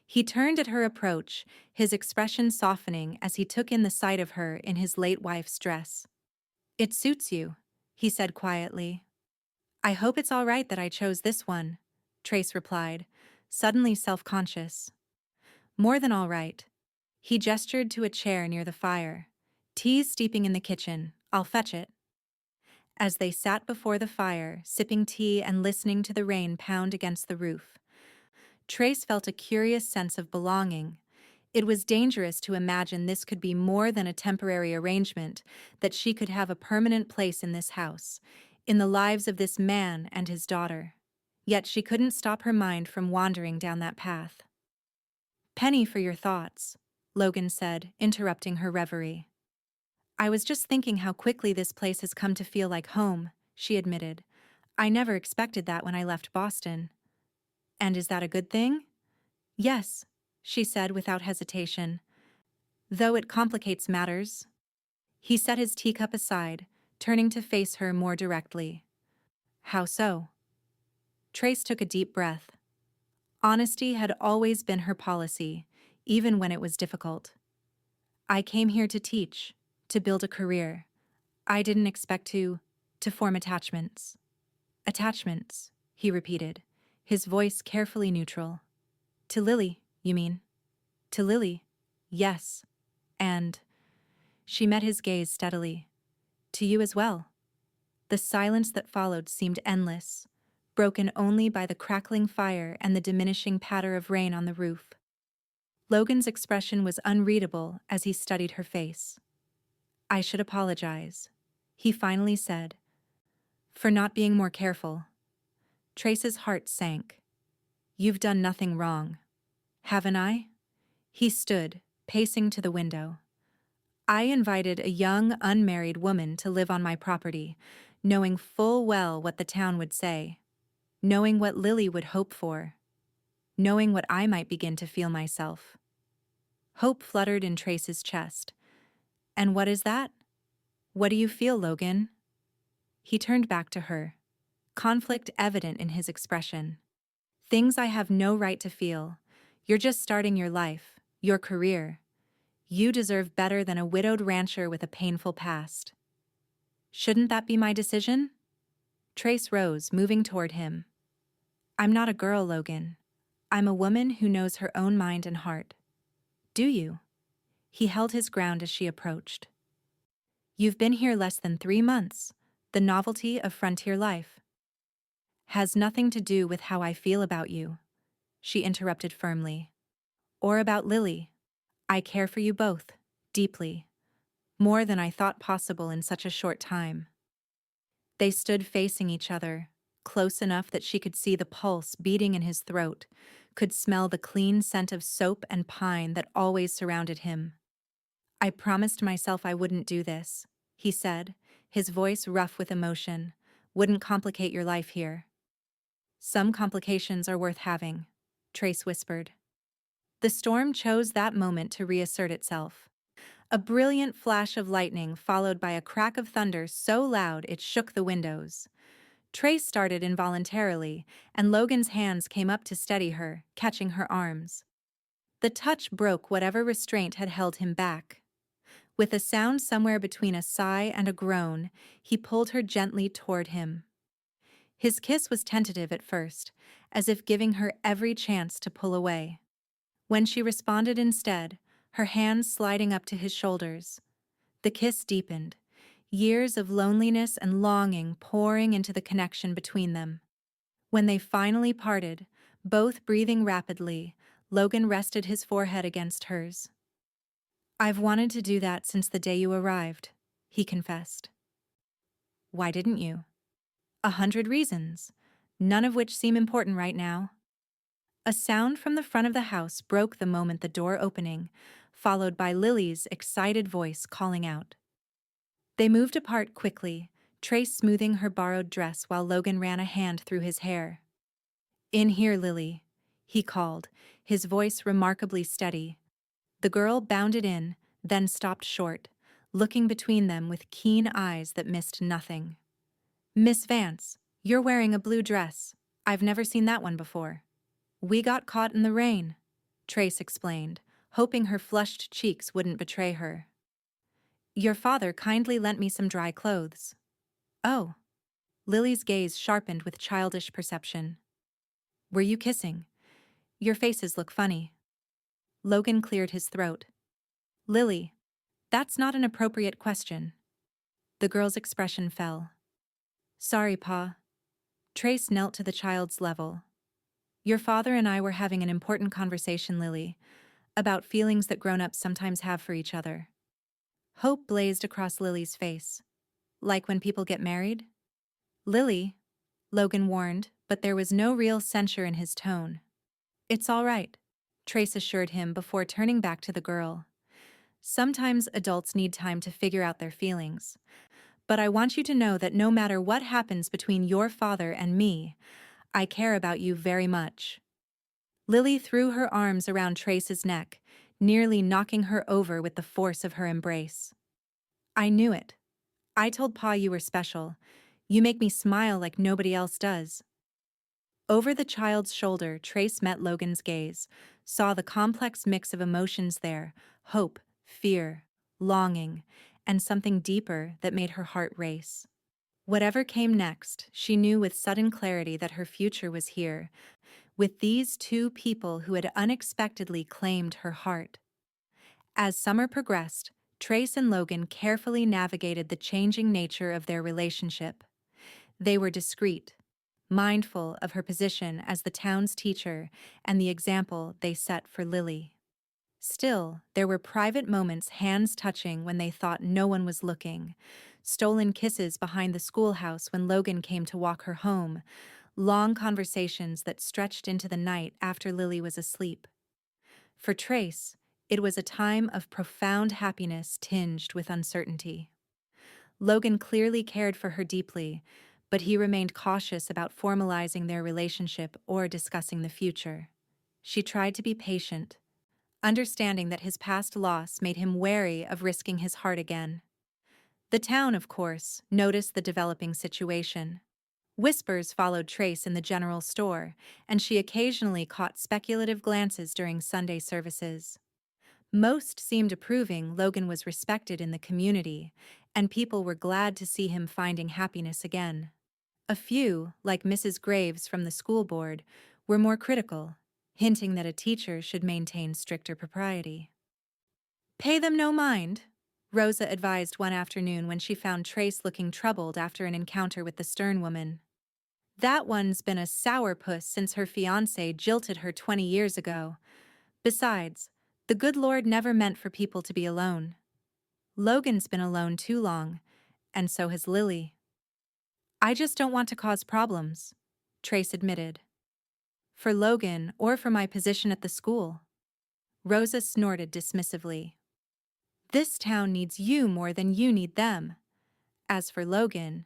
He turned at her approach, his expression softening as he took in the sight of her in his late wife's dress. "It suits you," he said quietly. "I hope it's all right that I chose this one," Trace replied, suddenly self-conscious. "More than all right." He gestured to a chair near the fire. "Tea's steeping in the kitchen. I'll fetch it." As they sat before the fire, sipping tea and listening to the rain pound against the roof, Trace felt a curious sense of belonging. It was dangerous to imagine this could be more than a temporary arrangement, that she could have a permanent place in this house, in the lives of this man and his daughter. Yet she couldn't stop her mind from wandering down that path. "Penny for your thoughts," Logan said, interrupting her reverie. "I was just thinking how quickly this place has come to feel like home," she admitted. "I never expected that when I left Boston." "And is that a good thing?" "Yes," she said without hesitation. "Though it complicates matters." He set his teacup aside, turning to face her more directly. "How so?" Trace took a deep breath. Honesty had always been her policy, even when it was difficult. "I came here to teach, to build a career. I didn't expect to form attachments." "Attachments," he repeated, his voice carefully neutral. "To Lily, you mean?" "To Lily, yes. And—" she met his gaze steadily. "To you as well." The silence that followed seemed endless, broken only by the crackling fire and the diminishing patter of rain on the roof. Logan's expression was unreadable as he studied her face. "I should apologize," he finally said, "for not being more careful." Trace's heart sank. "You've done nothing wrong. Haven't I?" He stood, pacing to the window. "I invited a young, unmarried woman to live on my property, knowing full well what the town would say, knowing what Lily would hope for, knowing what I might begin to feel myself." Hope fluttered in Trace's chest. "And what is that? What do you feel, Logan?" He turned back to her, conflict evident in his expression. "Things I have no right to feel. You're just starting your life, your career. You deserve better than a widowed rancher with a painful past." "Shouldn't that be my decision?" Trace rose, moving toward him. "I'm not a girl, Logan. I'm a woman who knows her own mind and heart." "Do you?" He held his ground as she approached. "You've been here less than 3 months. The novelty of frontier life." "Has nothing to do with how I feel about you," she interrupted firmly. "Or about Lily. I care for you both, deeply. More than I thought possible in such a short time." They stood facing each other, close enough that she could see the pulse beating in his throat, could smell the clean scent of soap and pine that always surrounded him. "I promised myself I wouldn't do this," he said, his voice rough with emotion. "Wouldn't complicate your life here." "Some complications are worth having," Trace whispered. The storm chose that moment to reassert itself. A brilliant flash of lightning followed by a crack of thunder so loud it shook the windows. Trace started involuntarily, and Logan's hands came up to steady her, catching her arms. The touch broke whatever restraint had held him back. With a sound somewhere between a sigh and a groan, he pulled her gently toward him. His kiss was tentative at first, as if giving her every chance to pull away. When she responded instead, her hands sliding up to his shoulders, the kiss deepened, years of loneliness and longing pouring into the connection between them. When they finally parted, both breathing rapidly, Logan rested his forehead against hers. "I've wanted to do that since the day you arrived," he confessed. "Why didn't you?" "100 reasons, none of which seem important right now." A sound from the front of the house broke the moment the door opening, followed by Lily's excited voice calling out. They moved apart quickly, Trace smoothing her borrowed dress while Logan ran a hand through his hair. "In here, Lily," he called, his voice remarkably steady. The girl bounded in, then stopped short, looking between them with keen eyes that missed nothing. Miss Vance, you're wearing a blue dress. I've never seen that one before. We got caught in the rain, Trace explained, hoping her flushed cheeks wouldn't betray her. Your father kindly lent me some dry clothes. Oh. Lily's gaze sharpened with childish perception. Were you kissing? Your faces look funny. Logan cleared his throat. Lily, that's not an appropriate question. The girl's expression fell. Sorry, Pa. Trace knelt to the child's level. Your father and I were having an important conversation, Lily, about feelings that grown-ups sometimes have for each other. Hope blazed across Lily's face. Like when people get married? Lily, Logan warned, but there was no real censure in his tone. It's all right, Trace assured him before turning back to the girl. Sometimes adults need time to figure out their feelings. But I want you to know that no matter what happens between your father and me, I care about you very much. Lily threw her arms around Trace's neck, nearly knocking her over with the force of her embrace. I knew it. I told Pa you were special. You make me smile like nobody else does. Over the child's shoulder, Trace met Logan's gaze, saw the complex mix of emotions there: hope, fear, longing, and something deeper that made her heart race. Whatever came next, she knew with sudden clarity that her future was here, with these two people who had unexpectedly claimed her heart. As summer progressed, Trace and Logan carefully navigated the changing nature of their relationship. They were discreet, mindful of her position as the town's teacher and the example they set for Lily. Still, there were private moments, hands touching when they thought no one was looking, stolen kisses behind the schoolhouse when Logan came to walk her home, long conversations that stretched into the night after Lily was asleep. For Trace, it was a time of profound happiness tinged with uncertainty. Logan clearly cared for her deeply, but he remained cautious about formalizing their relationship or discussing the future. She tried to be patient, understanding that his past loss made him wary of risking his heart again. The town, of course, noticed the developing situation. Whispers followed Trace in the general store, and she occasionally caught speculative glances during Sunday services. Most seemed approving Logan was respected in the community, and people were glad to see him finding happiness again. A few, like Mrs. Graves from the school board, were more critical, hinting that a teacher should maintain stricter propriety. Pay them no mind, Rosa advised one afternoon when she found Trace looking troubled after an encounter with the stern woman. That one's been a sourpuss since her fiancé jilted her 20 years ago. Besides, the good Lord never meant for people to be alone. Logan's been alone too long, and so has Lily. I just don't want to cause problems, Trace admitted. For Logan or for my position at the school. Rosa snorted dismissively. This town needs you more than you need them. As for Logan,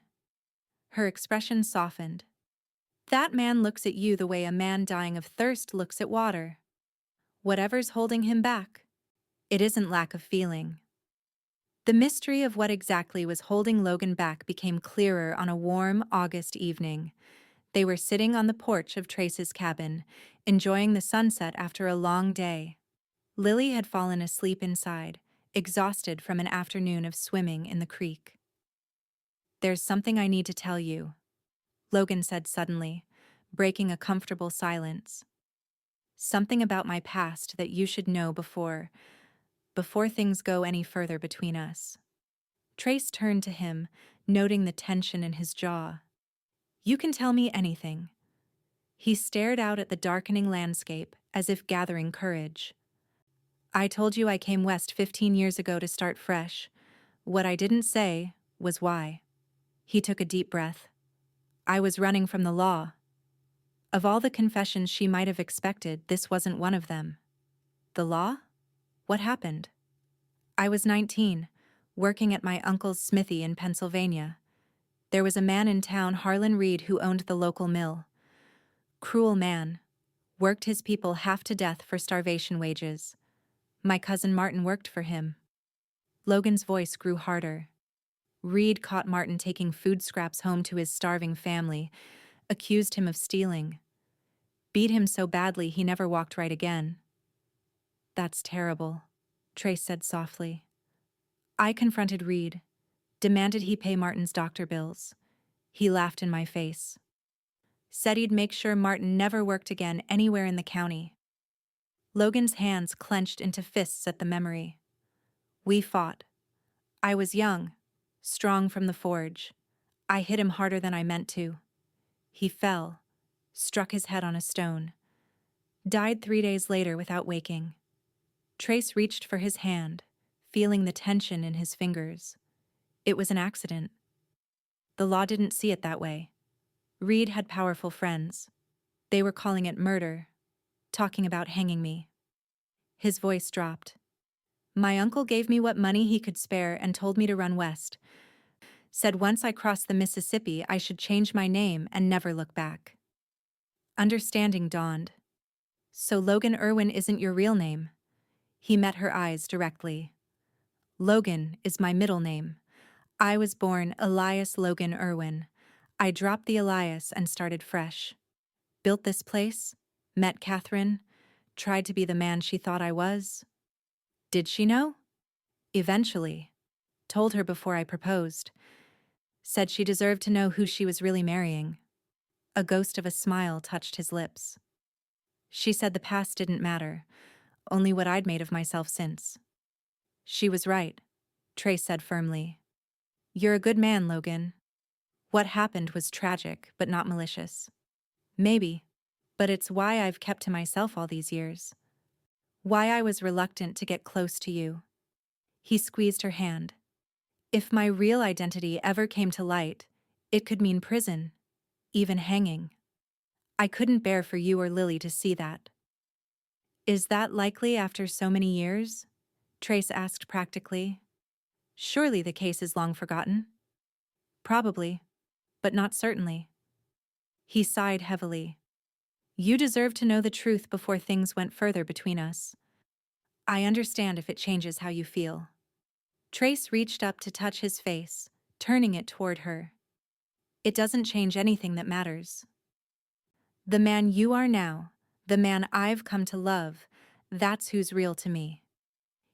her expression softened. That man looks at you the way a man dying of thirst looks at water. Whatever's holding him back, it isn't lack of feeling. The mystery of what exactly was holding Logan back became clearer on a warm August evening. They were sitting on the porch of Trace's cabin, enjoying the sunset after a long day. Lily had fallen asleep inside, exhausted from an afternoon of swimming in the creek. There's something I need to tell you, Logan said suddenly, breaking a comfortable silence. Something about my past that you should know before things go any further between us. Trace turned to him, noting the tension in his jaw. You can tell me anything. He stared out at the darkening landscape, as if gathering courage. I told you I came west 15 years ago to start fresh. What I didn't say was why. He took a deep breath. I was running from the law. Of all the confessions she might have expected, this wasn't one of them. The law? What happened? I was 19, working at my uncle's smithy in Pennsylvania. There was a man in town, Harlan Reed, who owned the local mill. Cruel man. Worked his people half to death for starvation wages. My cousin Martin worked for him. Logan's voice grew harder. Reed caught Martin taking food scraps home to his starving family, accused him of stealing, beat him so badly he never walked right again. That's terrible, Trace said softly. I confronted Reed, demanded he pay Martin's doctor bills. He laughed in my face. Said he'd make sure Martin never worked again anywhere in the county. Logan's hands clenched into fists at the memory. We fought. I was young, strong from the forge. I hit him harder than I meant to. He fell, struck his head on a stone. Died 3 days later without waking. Trace reached for his hand, feeling the tension in his fingers. It was an accident. The law didn't see it that way. Reed had powerful friends. They were calling it murder, talking about hanging me. His voice dropped. My uncle gave me what money he could spare and told me to run west. Said once I crossed the Mississippi, I should change my name and never look back. Understanding dawned. So Logan Irwin isn't your real name? He met her eyes directly. Logan is my middle name. I was born Elias Logan Irwin. I dropped the Elias and started fresh. Built this place, met Catherine, tried to be the man she thought I was. Did she know? Eventually. Told her before I proposed. Said she deserved to know who she was really marrying. A ghost of a smile touched his lips. She said the past didn't matter, only what I'd made of myself since. She was right, Trace said firmly. You're a good man, Logan. What happened was tragic, but not malicious. Maybe, but it's why I've kept to myself all these years. Why I was reluctant to get close to you. He squeezed her hand. If my real identity ever came to light, it could mean prison, even hanging. I couldn't bear for you or Lily to see that. Is that likely after so many years? Trace asked practically. Surely the case is long forgotten. Probably, but not certainly. He sighed heavily. You deserve to know the truth before things went further between us. I understand if it changes how you feel. Trace reached up to touch his face, turning it toward her. It doesn't change anything that matters. The man you are now, the man I've come to love, that's who's real to me.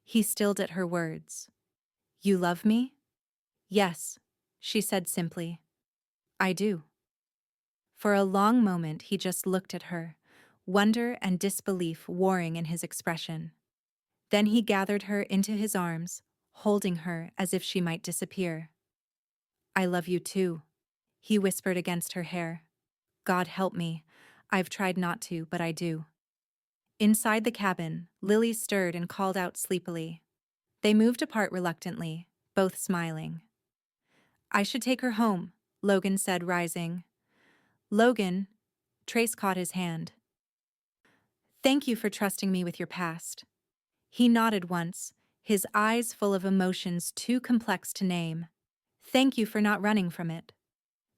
He stilled at her words. You love me? Yes, she said simply. I do. For a long moment he just looked at her, wonder and disbelief warring in his expression. Then he gathered her into his arms, holding her as if she might disappear. I love you too, he whispered against her hair. God help me, I've tried not to, but I do. Inside the cabin, Lily stirred and called out sleepily. They moved apart reluctantly, both smiling. I should take her home, Logan said, rising. Logan, Trace caught his hand. Thank you for trusting me with your past. He nodded once, his eyes full of emotions too complex to name. Thank you for not running from it.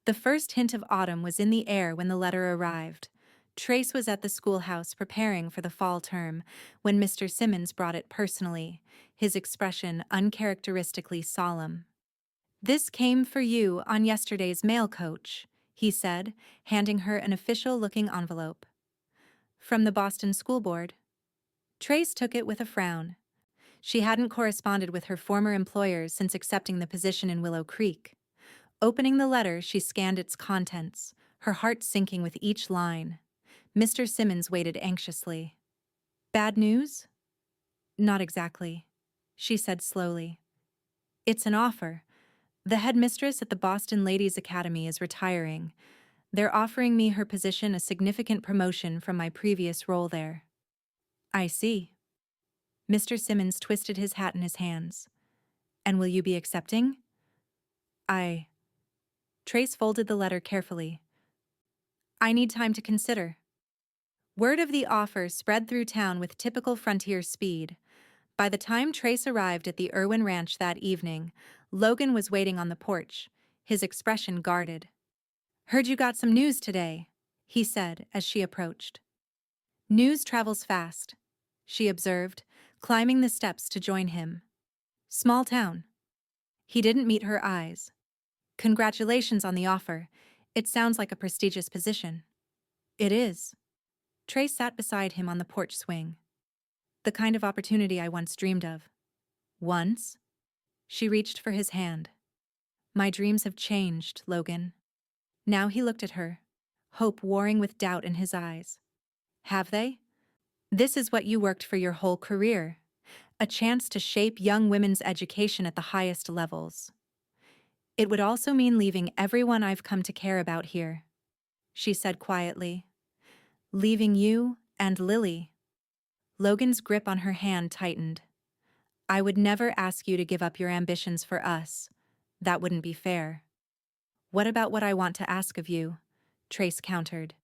The first hint of autumn was in the air when the letter arrived. Trace was at the schoolhouse preparing for the fall term when Mr. Simmons brought it personally, his expression uncharacteristically solemn. This came for you on yesterday's mail coach, he said, handing her an official-looking envelope. From the Boston School Board. Trace took it with a frown. She hadn't corresponded with her former employers since accepting the position in Willow Creek. Opening the letter, she scanned its contents, her heart sinking with each line. Mr. Simmons waited anxiously. Bad news? Not exactly, she said slowly. It's an offer. The headmistress at the Boston Ladies' Academy is retiring. They're offering me her position, a significant promotion from my previous role there. I see. Mr. Simmons twisted his hat in his hands. And will you be accepting? Trace folded the letter carefully. I need time to consider. Word of the offer spread through town with typical frontier speed. By the time Trace arrived at the Irwin Ranch that evening, Logan was waiting on the porch, his expression guarded. Heard you got some news today, he said as she approached. News travels fast, she observed, climbing the steps to join him. Small town. He didn't meet her eyes. Congratulations on the offer. It sounds like a prestigious position. It is. Trace sat beside him on the porch swing. The kind of opportunity I once dreamed of. Once? She reached for his hand. My dreams have changed, Logan. Now he looked at her, hope warring with doubt in his eyes. Have they? This is what you worked for your whole career. A chance to shape young women's education at the highest levels. It would also mean leaving everyone I've come to care about here, she said quietly. Leaving you and Lily. Logan's grip on her hand tightened. I would never ask you to give up your ambitions for us. That wouldn't be fair. What about what I want to ask of you? Trace countered.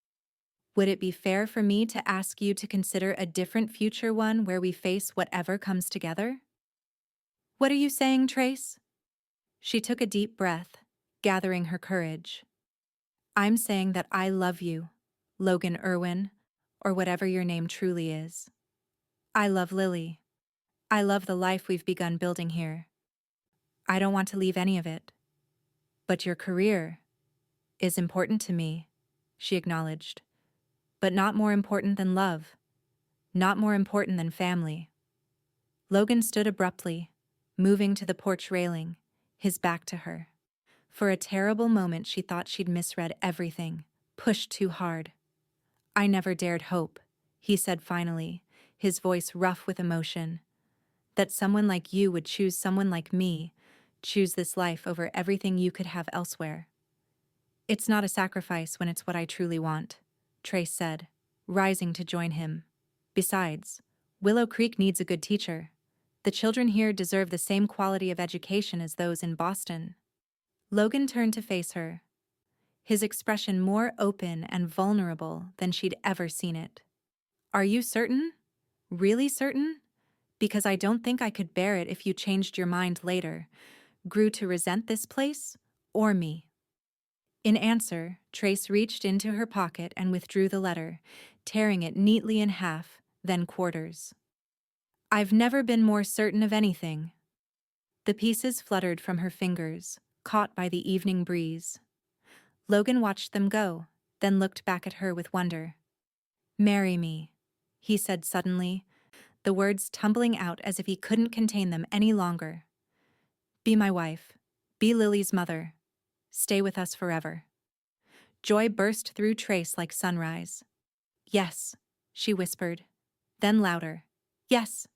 Would it be fair for me to ask you to consider a different future, one where we face whatever comes together? What are you saying, Trace? She took a deep breath, gathering her courage. I'm saying that I love you, Logan Irwin, or whatever your name truly is. I love Lily. I love the life we've begun building here. I don't want to leave any of it. But your career is important to me, she acknowledged. But not more important than love. Not more important than family. Logan stood abruptly, moving to the porch railing, his back to her. For a terrible moment she thought she'd misread everything, pushed too hard. I never dared hope, he said finally, his voice rough with emotion. That someone like you would choose someone like me, choose this life over everything you could have elsewhere. It's not a sacrifice when it's what I truly want, Trace said, rising to join him. Besides, Willow Creek needs a good teacher. The children here deserve the same quality of education as those in Boston. Logan turned to face her, his expression more open and vulnerable than she'd ever seen it. Are you certain? Really certain? Because I don't think I could bear it if you changed your mind later, grew to resent this place or me. In answer, Trace reached into her pocket and withdrew the letter, tearing it neatly in half, then quarters. I've never been more certain of anything. The pieces fluttered from her fingers, caught by the evening breeze. Logan watched them go, then looked back at her with wonder. Marry me, he said suddenly, the words tumbling out as if he couldn't contain them any longer. Be my wife. Be Lily's mother. Stay with us forever. Joy burst through Trace like sunrise. Yes, she whispered. Then louder. Yes.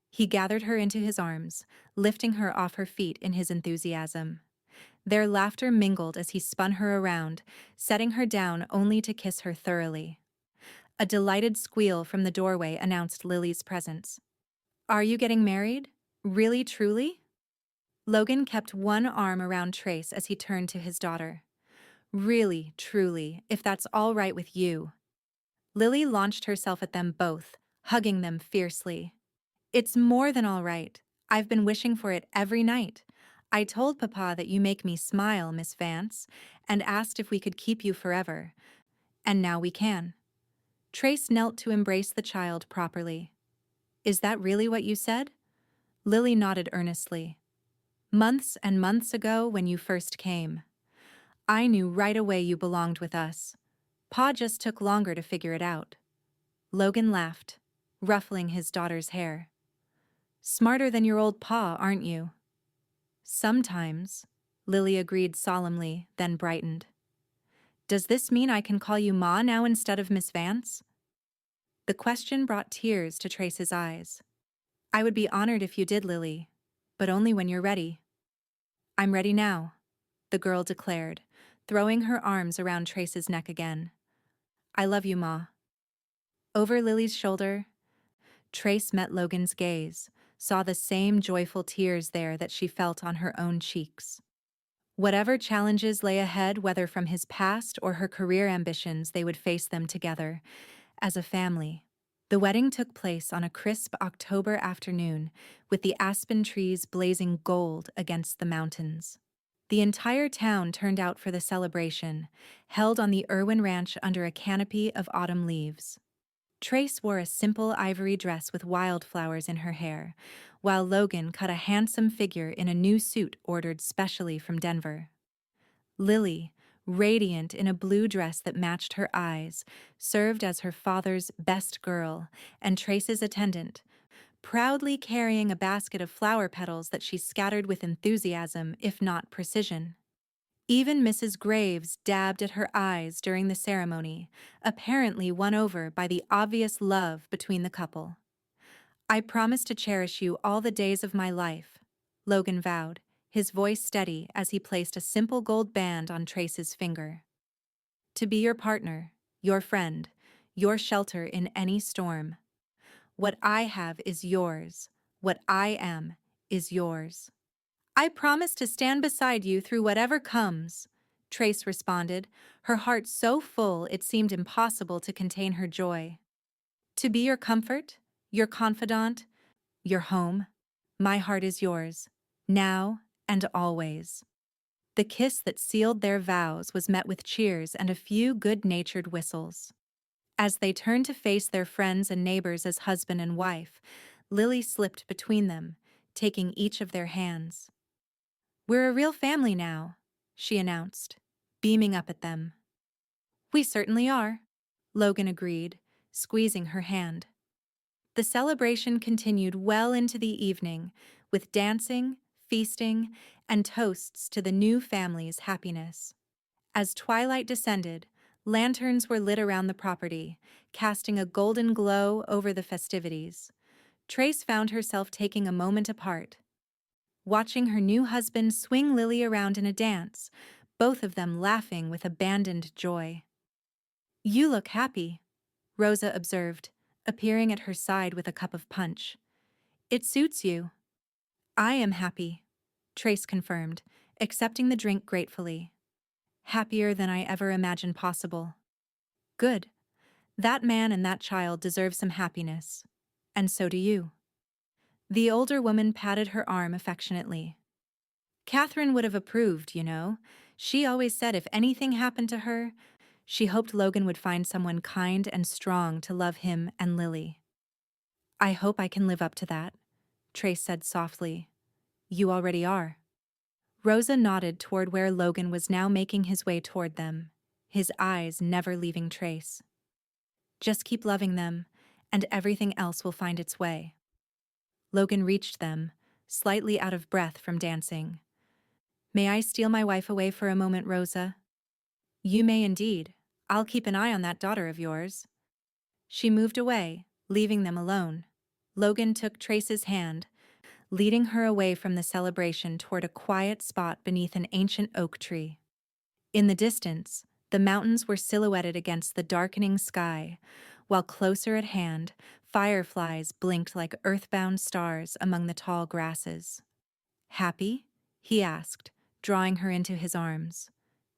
He gathered her into his arms, lifting her off her feet in his enthusiasm. Their laughter mingled as he spun her around, setting her down only to kiss her thoroughly. A delighted squeal from the doorway announced Lily's presence. Are you getting married? Really, truly? Logan kept one arm around Trace as he turned to his daughter. Really, truly, if that's all right with you. Lily launched herself at them both, hugging them fiercely. It's more than all right. I've been wishing for it every night. I told Papa that you make me smile, Miss Vance, and asked if we could keep you forever. And now we can. Trace knelt to embrace the child properly. Is that really what you said? Lily nodded earnestly. Months and months ago when you first came. I knew right away you belonged with us. Pa just took longer to figure it out. Logan laughed, ruffling his daughter's hair. Smarter than your old pa, aren't you? Sometimes, Lily agreed solemnly, then brightened. Does this mean I can call you Ma now instead of Miss Vance? The question brought tears to Trace's eyes. I would be honored if you did, Lily, but only when you're ready. I'm ready now, the girl declared, throwing her arms around Trace's neck again. I love you, Ma. Over Lily's shoulder, Trace met Logan's gaze, saw the same joyful tears there that she felt on her own cheeks. Whatever challenges lay ahead, whether from his past or her career ambitions, they would face them together, as a family. The wedding took place on a crisp October afternoon, with the aspen trees blazing gold against the mountains. The entire town turned out for the celebration, held on the Irwin Ranch under a canopy of autumn leaves. Trace wore a simple ivory dress with wildflowers in her hair, while Logan cut a handsome figure in a new suit ordered specially from Denver. Lily, radiant in a blue dress that matched her eyes, served as her father's best girl and Trace's attendant, proudly carrying a basket of flower petals that she scattered with enthusiasm, if not precision. Even Mrs. Graves dabbed at her eyes during the ceremony, apparently won over by the obvious love between the couple. "I promise to cherish you all the days of my life," Logan vowed, his voice steady as he placed a simple gold band on Trace's finger. "To be your partner, your friend, your shelter in any storm. What I have is yours. What I am is yours." "I promise to stand beside you through whatever comes," Trace responded, her heart so full it seemed impossible to contain her joy. "To be your comfort, your confidant, your home. My heart is yours, now and always." The kiss that sealed their vows was met with cheers and a few good-natured whistles. As they turned to face their friends and neighbors as husband and wife, Lily slipped between them, taking each of their hands. "We're a real family now," she announced, beaming up at them. "We certainly are," Logan agreed, squeezing her hand. The celebration continued well into the evening, with dancing, feasting, and toasts to the new family's happiness. As twilight descended, lanterns were lit around the property, casting a golden glow over the festivities. Trace found herself taking a moment apart, watching her new husband swing Lily around in a dance, both of them laughing with abandoned joy. "You look happy," Rosa observed, appearing at her side with a cup of punch. "It suits you." "I am happy," Trace confirmed, accepting the drink gratefully. "Happier than I ever imagined possible." "Good. That man and that child deserve some happiness. And so do you." The older woman patted her arm affectionately. "Catherine would have approved, you know. She always said if anything happened to her, she hoped Logan would find someone kind and strong to love him and Lily." "I hope I can live up to that," Trace said softly. "You already are." Rosa nodded toward where Logan was now making his way toward them, his eyes never leaving Trace. "Just keep loving them, and everything else will find its way." Logan reached them, slightly out of breath from dancing. "May I steal my wife away for a moment, Rosa?" "You may indeed. I'll keep an eye on that daughter of yours." She moved away, leaving them alone. Logan took Trace's hand, leading her away from the celebration toward a quiet spot beneath an ancient oak tree. In the distance, the mountains were silhouetted against the darkening sky, while closer at hand, fireflies blinked like earthbound stars among the tall grasses. "Happy?" he asked, drawing her into his arms.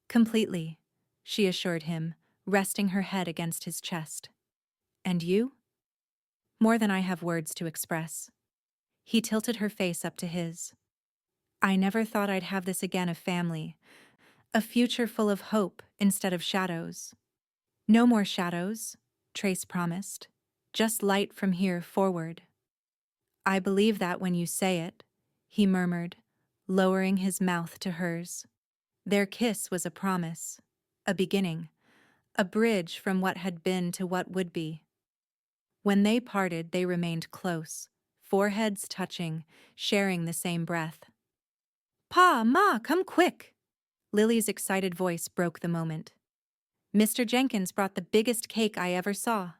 "Completely," she assured him, resting her head against his chest. "And you?" "More than I have words to express." He tilted her face up to his. "I never thought I'd have this again, a family. A future full of hope instead of shadows." "No more shadows," Trace promised. "Just light from here forward." "I believe that when you say it," he murmured, lowering his mouth to hers. Their kiss was a promise, a beginning, a bridge from what had been to what would be. When they parted, they remained close, foreheads touching, sharing the same breath. "Pa, Ma, come quick!" Lily's excited voice broke the moment. "Mr. Jenkins brought the biggest cake I ever saw."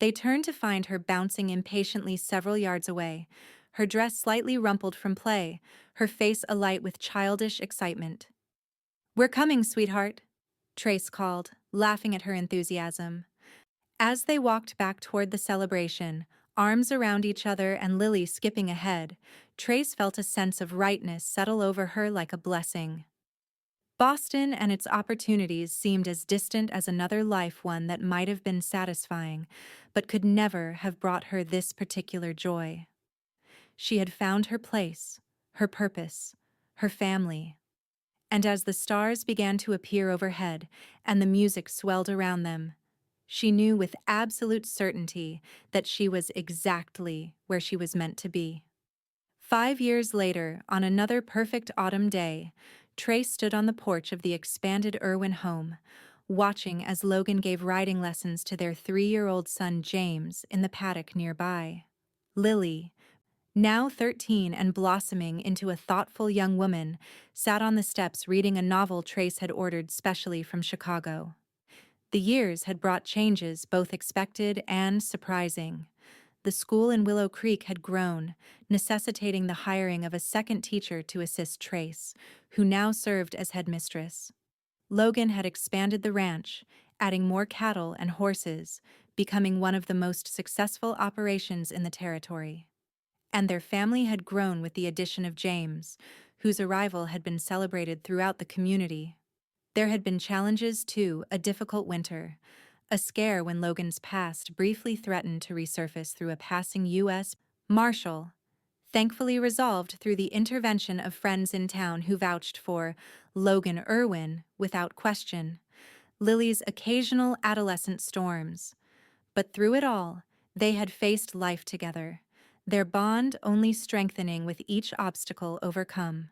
They turned to find her bouncing impatiently several yards away, her dress slightly rumpled from play, her face alight with childish excitement. "We're coming, sweetheart," Trace called, laughing at her enthusiasm. As they walked back toward the celebration, arms around each other and Lily skipping ahead, Trace felt a sense of rightness settle over her like a blessing. Boston and its opportunities seemed as distant as another life, one that might have been satisfying, but could never have brought her this particular joy. She had found her place, her purpose, her family. And as the stars began to appear overhead and the music swelled around them, She knew with absolute certainty that she was exactly where she was meant to be. 5 years later, on another perfect autumn day, Trey stood on the porch of the expanded Irwin home, watching as Logan gave riding lessons to their 3-year-old son James in the paddock nearby. Lily, now 13 and blossoming into a thoughtful young woman, sat on the steps reading a novel Trace had ordered specially from Chicago. The years had brought changes both expected and surprising. The school in Willow Creek had grown, necessitating the hiring of a second teacher to assist Trace, who now served as headmistress. Logan had expanded the ranch, adding more cattle and horses, becoming one of the most successful operations in the territory. And their family had grown with the addition of James, whose arrival had been celebrated throughout the community. There had been challenges too: a difficult winter, a scare when Logan's past briefly threatened to resurface through a passing U.S. Marshal, thankfully resolved through the intervention of friends in town who vouched for Logan Irwin without question. Lily's occasional adolescent storms. But through it all, they had faced life together, their bond only strengthening with each obstacle overcome.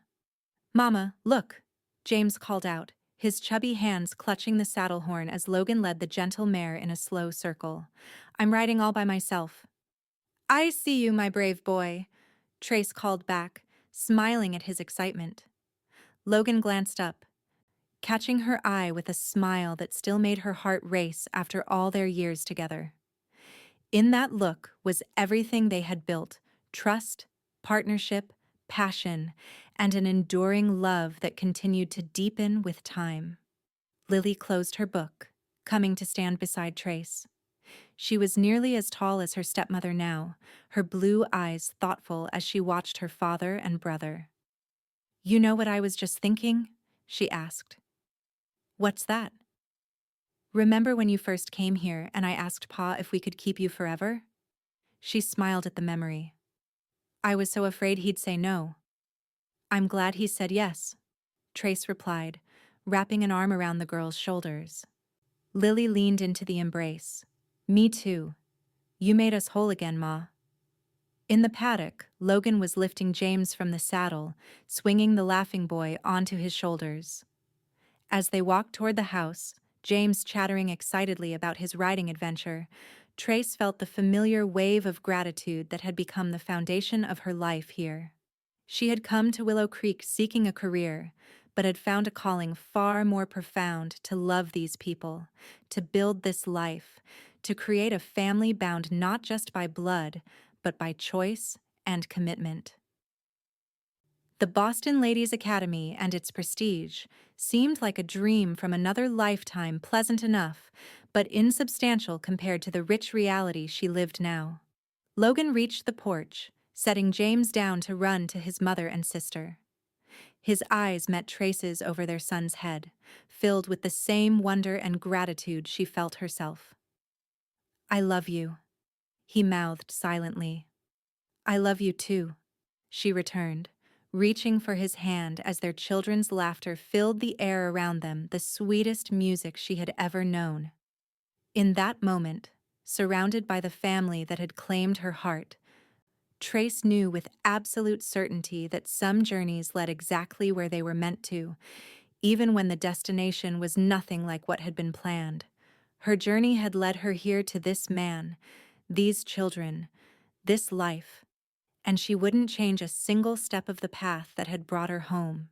"Mama, look," James called out, his chubby hands clutching the saddle horn as Logan led the gentle mare in a slow circle. "I'm riding all by myself." "I see you, my brave boy," Trace called back, smiling at his excitement. Logan glanced up, catching her eye with a smile that still made her heart race after all their years together. In that look was everything they had built: trust, partnership, passion, and an enduring love that continued to deepen with time. Lily closed her book, coming to stand beside Trace. She was nearly as tall as her stepmother now, her blue eyes thoughtful as she watched her father and brother. "You know what I was just thinking?" she asked. "What's that?" "Remember when you first came here and I asked Pa if we could keep you forever?" She smiled at the memory. "I was so afraid he'd say no." "I'm glad he said yes," Trace replied, wrapping an arm around the girl's shoulders. Lily leaned into the embrace. "Me too. You made us whole again, Ma." In the paddock, Logan was lifting James from the saddle, swinging the laughing boy onto his shoulders. As they walked toward the house, James chattering excitedly about his riding adventure, Trace felt the familiar wave of gratitude that had become the foundation of her life here. She had come to Willow Creek seeking a career, but had found a calling far more profound: to love these people, to build this life, to create a family bound not just by blood, but by choice and commitment. The Boston Ladies Academy and its prestige seemed like a dream from another lifetime, pleasant enough, but insubstantial compared to the rich reality she lived now. Logan reached the porch, setting James down to run to his mother and sister. His eyes met Trace's over their son's head, filled with the same wonder and gratitude she felt herself. "I love you," he mouthed silently. "I love you too," she returned, reaching for his hand as their children's laughter filled the air around them, the sweetest music she had ever known. In that moment, surrounded by the family that had claimed her heart, Trace knew with absolute certainty that some journeys led exactly where they were meant to, even when the destination was nothing like what had been planned. Her journey had led her here to this man, these children, this life, and she wouldn't change a single step of the path that had brought her home.